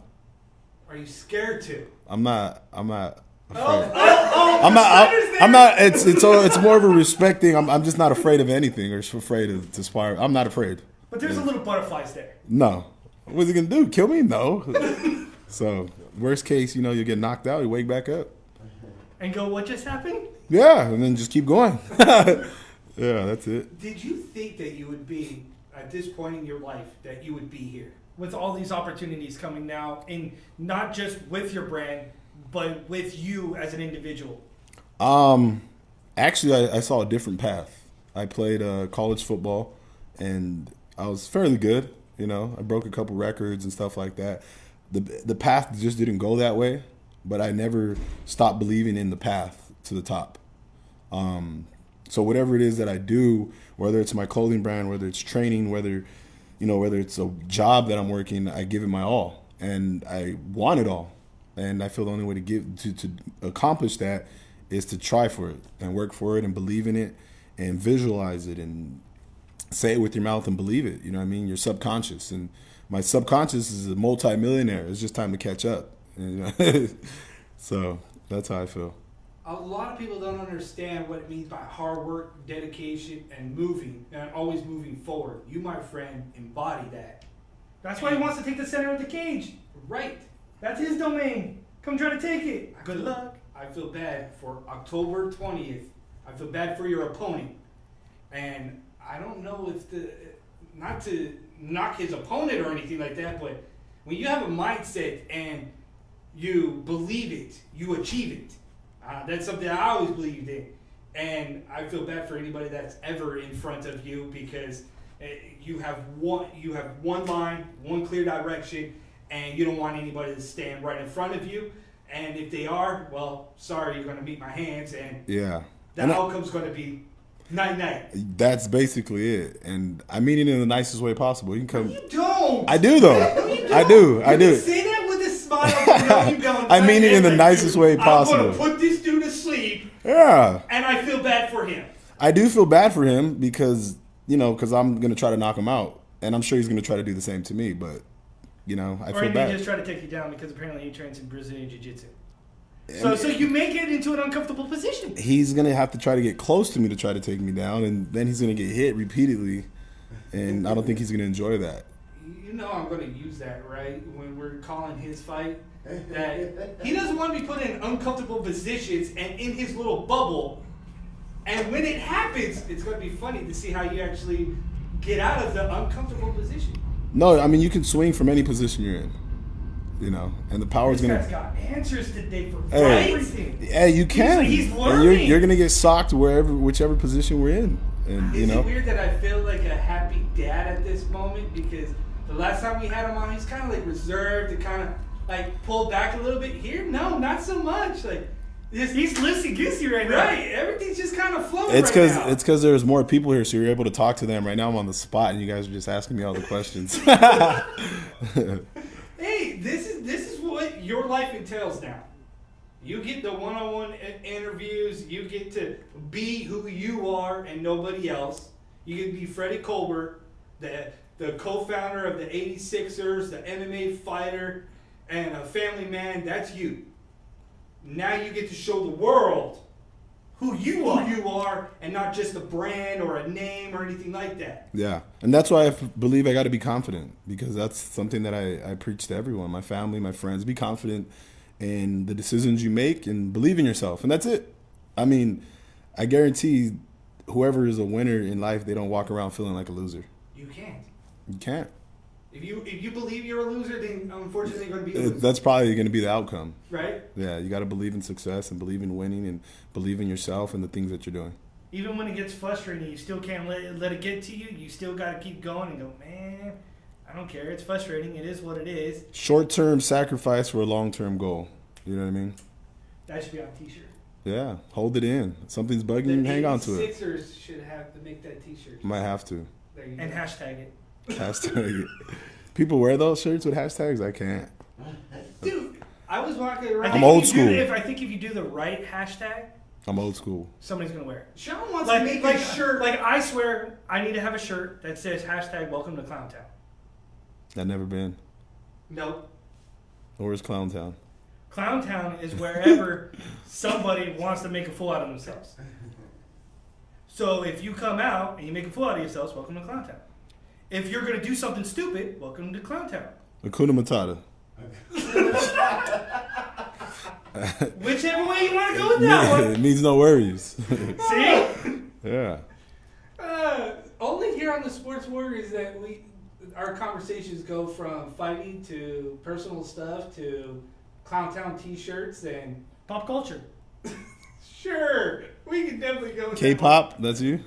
Are you scared to? I'm not afraid. I'm I'm not. It's more of a respecting. I'm just not afraid of anything or afraid to spar. I'm not afraid. But there's a little butterflies there. No. What's he gonna do? Kill me? No. So worst case, you get knocked out. You wake back up. And go, what just happened? Yeah, and then just keep going. Yeah, that's it. Did you think that you would be at this point in your life that you would be here? With all these opportunities coming now, and not just with your brand, but with you as an individual. Actually, I saw a different path. I played college football, and I was fairly good. You know, I broke a couple records and stuff like that. The path just didn't go that way, but I never stopped believing in the path to the top. So whatever it is that I do, whether it's my clothing brand, whether it's training, whether it's a job that I'm working, I give it my all, and I want it all. And I feel the only way to accomplish that is to try for it and work for it and believe in it and visualize it and say it with your mouth and believe it. You know what I mean? Your subconscious. And my subconscious is a multi-millionaire. It's just time to catch up. You know? So that's how I feel. A lot of people don't understand what it means by hard work, dedication, and moving, and always moving forward. You, my friend, embody that. That's why he wants to take the center of the cage. Right. That's his domain. Come try to take it. Good luck. I feel bad for October 20th. I feel bad for your opponent. And I don't know if not to knock his opponent or anything like that, but when you have a mindset and you believe it, you achieve it. That's something I always believed in. And I feel bad for anybody that's ever in front of you, because you have one line, one clear direction, and you don't want anybody to stand right in front of you. And if they are, well, sorry, you're going to meet my hands, and Yeah. the outcome's going to be night-night. That's basically it. And I mean it in the nicest way possible. You can come. You don't. I do, though. No, you don't. I do. I You do. can say that with a smile. You know, I mean it in the nicest way I'm possible. going to put this dude to sleep, Yeah. and I feel bad for him. I do feel bad for him because I'm going to try to knock him out. And I'm sure he's going to try to do the same to me. But, I Or feel he may bad. just try to take you down because apparently he trains in Brazilian Jiu-Jitsu. So you make it into an uncomfortable position. He's going to have to try to get close to me to try to take me down. And then he's going to get hit repeatedly. And I don't think he's going to enjoy that. You know I'm going to use that, right? When we're calling his fight, that he doesn't want to be put in uncomfortable positions and in his little bubble. And when it happens, it's going to be funny to see how you actually get out of the uncomfortable position. No, I mean, you can swing from any position you're in. And the power's This going guy's got answers today for Hey. everything. Yeah, you can. He's And learning. You're going to get socked whichever position we're in. And, Is it weird that I feel like a happy dad at this moment? Because the last time we had him on, he's kind of like reserved and kind of like pulled back a little bit. Here, no, not so much. Like He's loosey-goosey right now. right, everything's just kind of flowing. It's right now. because there's more people here, so you're able to talk to them. Right now I'm on the spot, and you guys are just asking me all the questions. Hey, this is what your life entails now. You get the one-on-one interviews. You get to be who you are and nobody else. You get to be Freddie Colbert, the co-founder of the 86ers, the MMA fighter, and a family man. That's you. Now you get to show the world who you are, and not just a brand or a name or anything like that. Yeah, and that's why I believe I got to be confident, because that's something that I preach to everyone, my family, my friends. Be confident in the decisions you make and believe in yourself, and that's it. I mean, I guarantee whoever is a winner in life, they don't walk around feeling like a loser. You can't. You can't. If you believe you're a loser, then unfortunately you're going to be a loser. That's probably going to be the outcome. Right? Yeah, you got to believe in success and believe in winning and believe in yourself and the things that you're doing. Even when it gets frustrating, you still can't let it get to you. You still got to keep going and go, man, I don't care. It's frustrating. It is what it is. Short-term sacrifice for a long-term goal. You know what I mean? That should be on a t-shirt. Yeah, hold it in. Something's bugging you, hang on to it. The Sixers should have to make that T-shirt. Might have to. There you And go. hashtag it. Hashtag it. People wear those shirts with hashtags? I can't. Dude, I was walking around. I'm old If school. you do the right hashtag, I'm old school. somebody's going to wear it. Sean wants to make a shirt. Like, I swear, I need to have a shirt that says hashtag welcome to Clowntown. I've never been. No. Where's Clowntown? Clowntown is wherever somebody wants to make a fool out of themselves. So if you come out and you make a fool out of yourselves, welcome to Clowntown. If you're going to do something stupid, welcome to Clowntown. Hakuna Matata. Whichever way you want to go with that It one. means no worries. See? Yeah. Only here on the Sports Warriors that our conversations go from fighting to personal stuff to Clowntown T-shirts and Pop culture. Sure. We can definitely go with K-pop, that's you?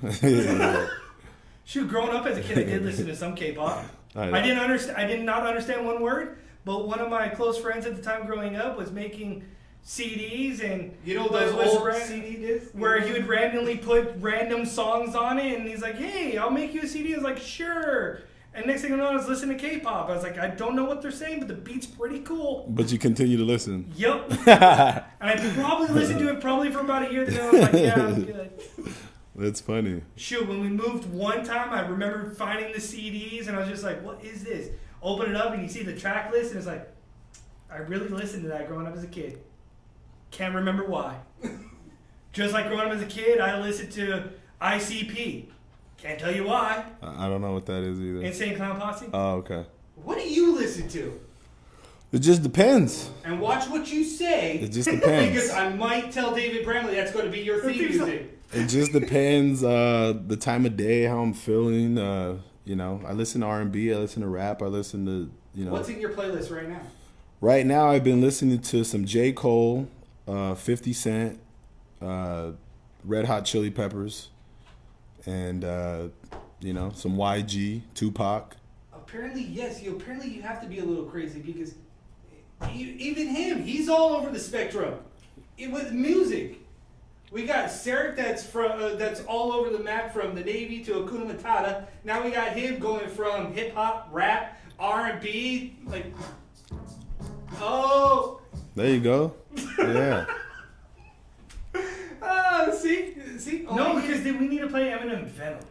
Shoot, growing up as a kid, I did listen to some K-pop. I did not understand one word, but one of my close friends at the time growing up was making CDs, and You know those old CD discs? where he would randomly put random songs on it, and he's like, "Hey, I'll make you a CD." I was like, "Sure." And next thing I know, I was listening to K-pop. I was like, I don't know what they're saying, but the beat's pretty cool. But you continue to listen. Yep. And I probably listened to it for about a year. Then I was like, yeah, I'm good. That's funny. Shoot, when we moved one time, I remember finding the CDs, and I was just like, what is this? Open it up, and you see the track list, and it's like, I really listened to that growing up as a kid. Can't remember why. Just like growing up as a kid, I listened to ICP. Can't tell you why. I don't know what that is either. Insane Clown Posse. Oh, okay. What do you listen to? It just depends. And watch what you say. It just depends. Because I might tell David Bramley that's going to be your theme music. It just depends the time of day, how I'm feeling. You know, I listen to R&B, I listen to rap, I listen to, you know. What's in your playlist right now? Right now, I've been listening to some J. Cole, 50 Cent, Red Hot Chili Peppers, and, you know, some YG, Tupac. Apparently, yes. Apparently, you have to be a little crazy because even him, he's all over the spectrum. With music, we got Sarek that's all over the map from the Navy to Hakuna Matata. Now we got him going from hip hop, rap, R&B, like. Oh. There you go. Yeah. See. No, because then we need to play Eminem Venom.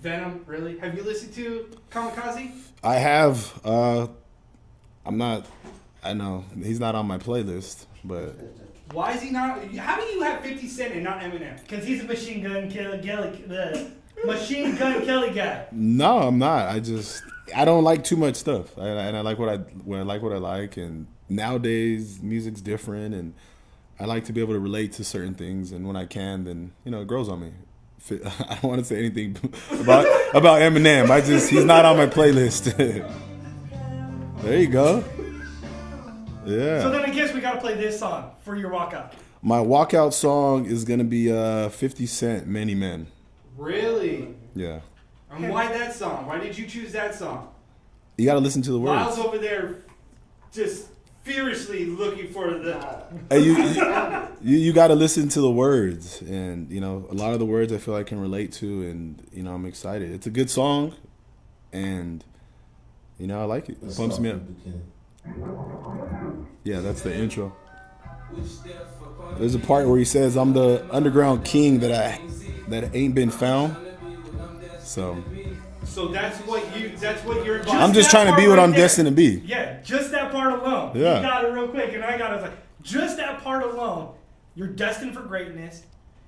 Venom, really? Have you listened to Kamikaze? I have. I'm not. I know he's not on my playlist, but Why is he not? How do you have 50 Cent and not Eminem? Because he's a Machine Gun Kelly guy. no, I'm not. I don't like too much stuff, and I like what I like. And nowadays, music's different, and I like to be able to relate to certain things. And when I can, then it grows on me. I don't want to say anything about Eminem. He's not on my playlist. There you go. Yeah. So then I guess we got to play this song for your walkout. My walkout song is gonna be 50 Cent, Many Men. Really? Yeah. And why that song? Why did you choose that song? You gotta listen to the words. Miles over there just furiously looking for the... Hey, you got to listen to the words, and a lot of the words I feel I can relate to, and I'm excited. It's a good song, and I like it. It pumps me up. Yeah, that's the intro. There's a part where he says, "I'm the underground king that ain't been found." So that's what you're. I'm just trying to be what I'm destined to be. Yeah, just that part alone. Yeah. You got it real quick, and I got it. I was like, just that part alone, you're destined for greatness.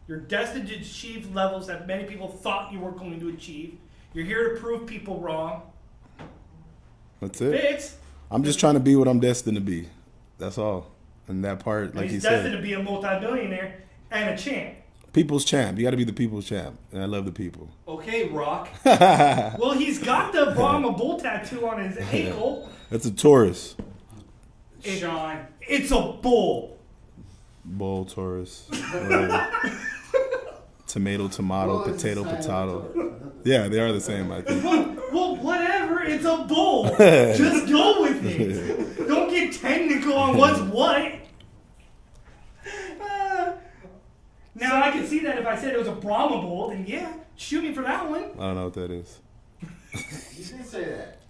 You're destined to achieve levels that many people thought you were going to achieve. You're here to prove people wrong. That's it. Fits. I'm just trying to be what I'm destined to be. That's all. And that part, like he's he destined said, to be a multi-billionaire and a champ. people's champ. You got to be the people's champ, and I love the people. Okay, Rock. Well, he's got the Brahma bull tattoo on his ankle. That's a Taurus. Sean. It's a bull. Bull, Taurus. Tomato, potato. Yeah, they are the same, I think. Well, whatever. It's a bull. Just go with it. Don't get technical on what's what. Now, I can see that if I said it was a Brahma bull, then yeah, shoot me for that one. I don't know what that is. You didn't say that.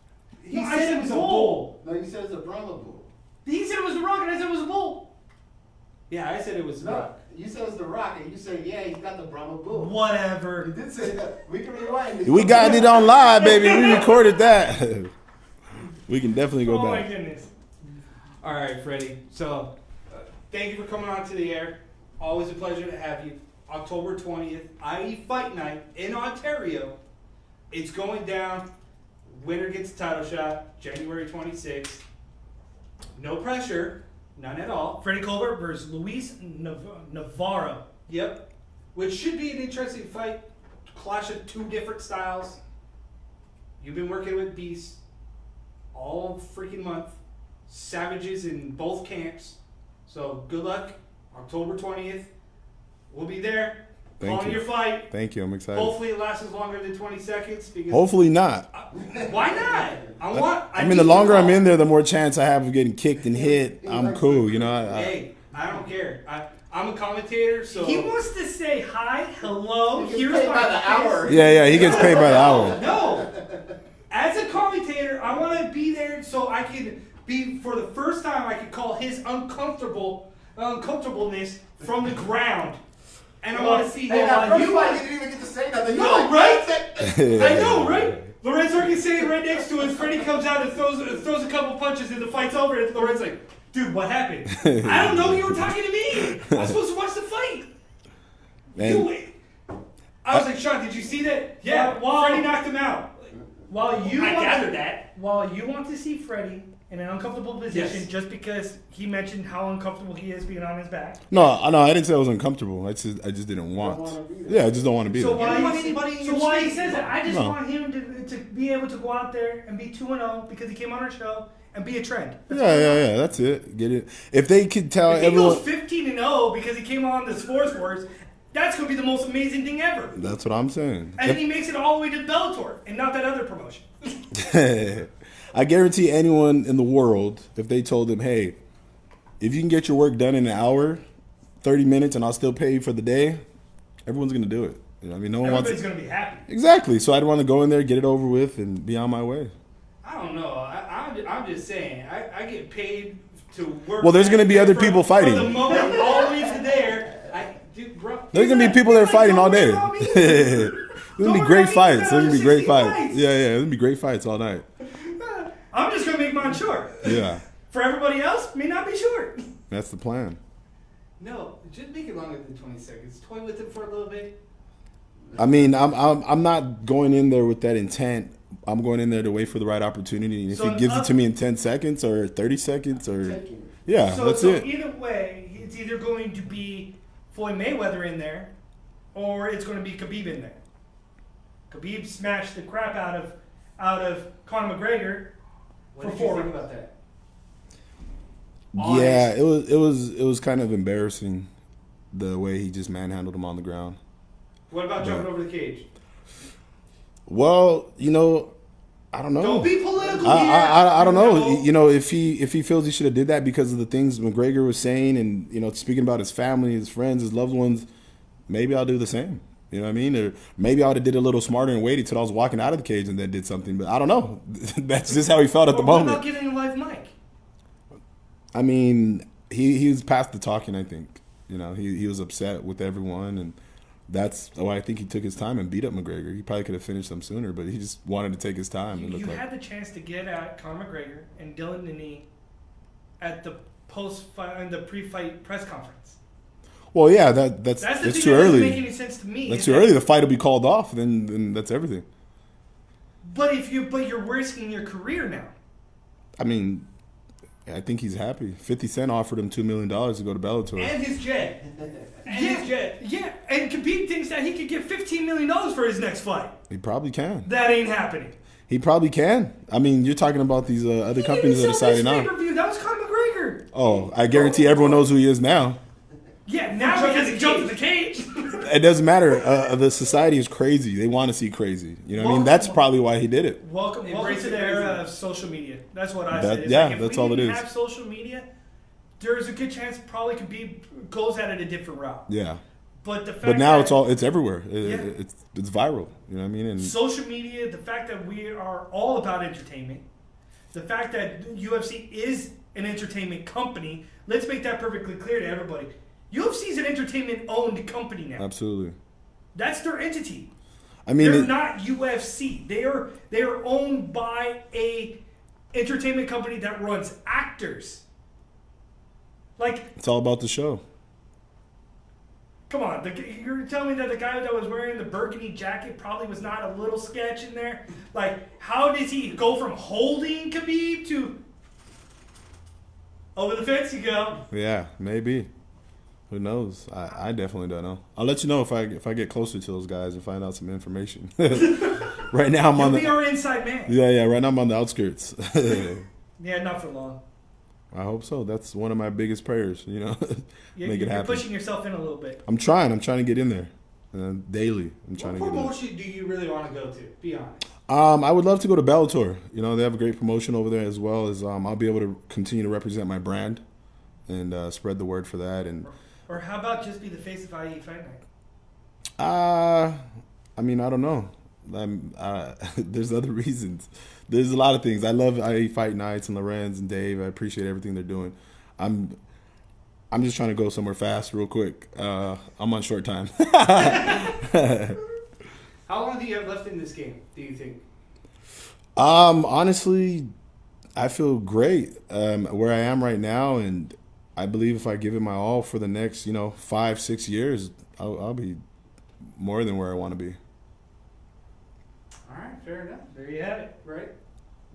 I said it was a bull. No, you said it's a Brahma bull. He said it was the Rock, and I said it was a bull. Yeah, I said it was No, Rock. you said it's the Rock, and you said, yeah, he's got the Brahma bull. You Whatever. did say that. We can rewind this. We got it on live, baby. We recorded that. We can definitely go Oh, my back. goodness. All right, Freddie. So, thank you for coming on to the air. Always a pleasure to have you. October 20th, IE Fight Night in Ontario. It's going down. Winner gets a title shot. January 26th. No pressure. None at all. Freddie Colbert versus Luis Navarro. Yep. Which should be an interesting fight. Clash of two different styles. You've been working with beasts all freaking month. Savages in both camps. So good luck. October 20th. We'll be there. Thank Calling you. your fight. Thank you. I'm excited. Hopefully it lasts longer than 20 seconds. Because Hopefully not. why not? I mean, need the longer to I'm call. in there, the more chance I have of getting kicked and hit. I'm cool, you know. Hey, I don't care. I'm a commentator, so He wants to say hi, hello. Here's paid my by the fist. hour. Yeah, he gets paid by the hour. No. As a commentator, I want to be there so I can be, for the first time, I can call his uncomfortableness from the ground. And I want to see Hey, him. that first You fight, you didn't even get to say nothing. No, You're like, right? "That's it." I know, right? Lorenz Orkin's sitting right next to us. Freddie comes out and throws a couple punches, and the fight's over. And Lorenz like, dude, what happened? I don't know. You were talking to me. I'm supposed to watch the fight. Man, I was like, Sean, did you see that? Yeah, Freddie knocked him out. While you I want gathered to, that. While you want to see Freddie in an uncomfortable position, Yes. just because he mentioned how uncomfortable he is being on his back. no, I didn't say I was uncomfortable. I just didn't want. Yeah, I just don't want to be So there. don't want why, anybody in so your why he space. says that? I just No. want him to be able to go out there and be 2-0 because he came on our show and be a trend. Yeah. That's it. Get it. If they could tell If he everyone, goes 15-0 because he came on the Sports Wars, that's going to be the most amazing thing ever. that's what I'm saying. And he makes it all the way to Bellator and not that other promotion. I guarantee anyone in the world, if they told him, hey, if you can get your work done in an hour, 30 minutes, and I'll still pay you for the day, everyone's going to do it. You know, I mean, no one wants Everybody's going to be happy. Exactly. So I'd want to go in there, get it over with, and be on my way. I don't know. I'm just saying. I get paid to work. Well, there's gonna be other for- people fighting. From the moment I'm always there. Bro, There's going to be people there fighting all day. Don't worry about me. There's going to be great fights. There's going to be great 60 fights. fights. Yeah. There's going to be great fights all night. I'm just going to make mine short. Yeah. For everybody else, may not be short. That's the plan. No, just make it longer than 20 seconds. Toy with it for a little bit. I mean, I'm not going in there with that intent. I'm going in there to wait for the right opportunity. And if So he gives it to me in 10 seconds or 30 seconds or Taking it. yeah, So, that's so it. either way, it's either going to be Floyd Mayweather in there, or it's going to be Khabib in there. Khabib smashed the crap out of Conor McGregor What for did you 4 think about that? Yeah, it was kind of embarrassing the way he just manhandled him on the ground. What about jumping over the cage? Well, you know, I don't know. Don't be political here. I don't know. No. You know, if he feels he should have did that because of the things McGregor was saying and, you know, speaking about his family, his friends, his loved ones, maybe I'll do the same. You know what I mean? Or maybe I would have did a little smarter and waited till I was walking out of the cage and then did something. But I don't know. That's just how he felt at the Or what moment. about getting a live mic? I mean, he was past the talking, I think. You know, he was upset with everyone, and that's why I think he took his time and beat up McGregor. He probably could have finished him sooner, but he just wanted to take his time. You had the chance to get at Conor McGregor and Dylan Denny at the pre-fight press conference. Well, yeah, that's That's the thing too that doesn't early. make any sense to me. That's is too that- early. The fight will be called off, then that's everything. But you're risking your career now. I mean, I think he's happy. 50 Cent offered him $2 million to go to Bellator. And his jet. And his jet. Yeah, and Khabib thinks that he could get $15 million for his next fight. He probably can. That ain't happening. He probably can. I mean, you're talking about these other companies that are deciding now. Pay-per-view. That was Conor McGregor. Oh, I guarantee everyone knows who he is now. Yeah, now because he jumped in the cage. It doesn't matter. The society is crazy. They want to see crazy. You know what I mean? That's probably why he did it. Welcome Embrace to the the era crazy. of social media. That's what I That- said. It's yeah, like if that's we all it didn't is. have social media, there's a good chance probably Khabib goes at it a different route. Yeah. But the fact But now that it's everywhere. Yeah. It's viral. You know what I mean? And social media, the fact that we are all about entertainment, the fact that UFC is an entertainment company, let's make that perfectly clear to everybody. UFC is an entertainment-owned company now. absolutely. That's their entity. I mean, They're not UFC. They are owned by a entertainment company that runs actors. Like, it's all about the show. come on, you're telling me that the guy that was wearing the burgundy jacket probably was not a little sketch in there? Like, how does he go from holding Khabib to over the fence you go? Yeah, maybe. Who knows? I definitely don't know. I'll let you know if I get closer to those guys and find out some information. Right now I'm on You'll be the our inside man. yeah. Right now I'm on the outskirts. Yeah, not for long. I hope so. That's one of my biggest prayers, you know, make it You're happen. pushing yourself in a little bit. I'm trying to get in there daily. I'm trying to What get in. promotion do you really want to go to? Be honest. I would love to go to Bellator. You know, they have a great promotion over there, as well as I'll be able to continue to represent my brand and spread the word for that. And Or how about just be the face of IE Fight Night? I mean, I don't know. There's other reasons. There's a lot of things. I love IE Fight Nights and Lorenz and Dave. I appreciate everything they're doing. I'm just trying to go somewhere fast, real quick. I'm on short time. How long do you have left in this game, do you think? Honestly, I feel great where I am right now, and I believe if I give it my all for the next, 5-6 years, I'll be more than where I want to be. All right, fair enough. There you have it, right?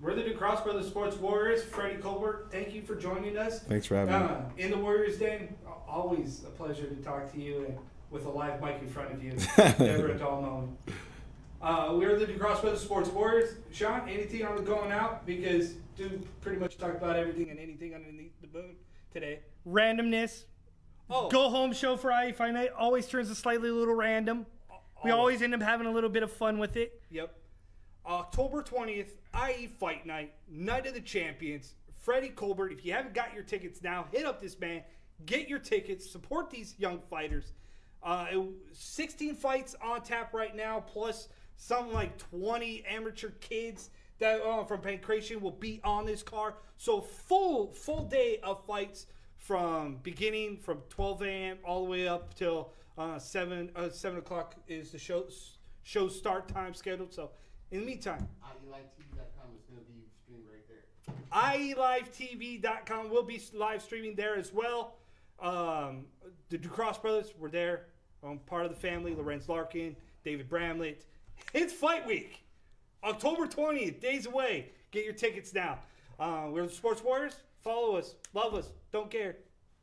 We're the DuCross Brothers Sports Warriors. Freddie, Colbert, thank you for joining us. Thanks for having me. In the Warriors Den, always a pleasure to talk to you and with a live mic in front of you. Never a dull moment. We're the DuCross Brothers Sports Warriors. Sean, anything on the going out? Because dude pretty much talked about everything and anything underneath the moon today. Randomness. Oh, Go home show for IE Fight Night always turns a slightly little random. We always end up having a little bit of fun with it. Yep. October 20th, IE Fight Night, Night of the Champions. Freddie, Colbert, if you haven't got your tickets now, hit up this man. Get your tickets. Support these young fighters. 16 fights on tap right now, plus something like 20 amateur kids that from Pancration will be on this card. So full day of fights from 12 a.m. all the way up till 7 o'clock is the show start time scheduled. So in the meantime, IELiveTV.com is going to be streamed right there. IELiveTV.com will be live streaming there as well. The DuCross Brothers were there. Part of the family, Lorenz Larkin, David Bramlett. It's fight week. October 20th, days away. Get your tickets now. We're the Sports Warriors. Follow us. Love us. Don't care.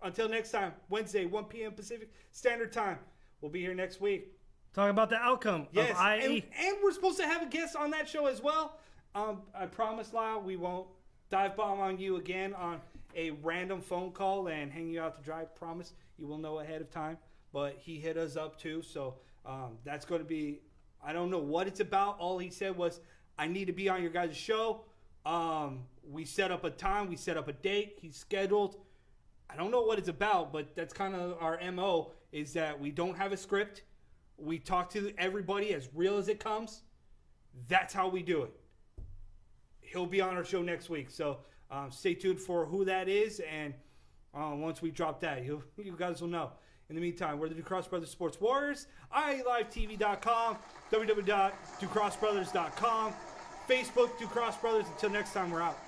Until next time, Wednesday, 1 p.m. Pacific Standard Time. We'll be here next week. Talking about the outcome Yes, of IE. and we're supposed to have a guest on that show as well. I promise, Lyle, we won't dive bomb on you again on a random phone call and hang you out to dry. Promise you will know ahead of time. But he hit us up too, so that's going to be, I don't know what it's about. All he said was, I need to be on your guys' show. We set up a time, we set up a date, he's scheduled. I don't know what it's about, but that's kind of our MO, is that we don't have a script. We talk to everybody as real as it comes. That's how we do it. He'll be on our show next week, so stay tuned for who that is, and once we drop that, you guys will know. In the meantime, we're the DuCross Brothers Sports Warriors, IELiveTV.com, www.DuCrossBrothers.com, Facebook, DuCross Brothers. Until next time, we're out.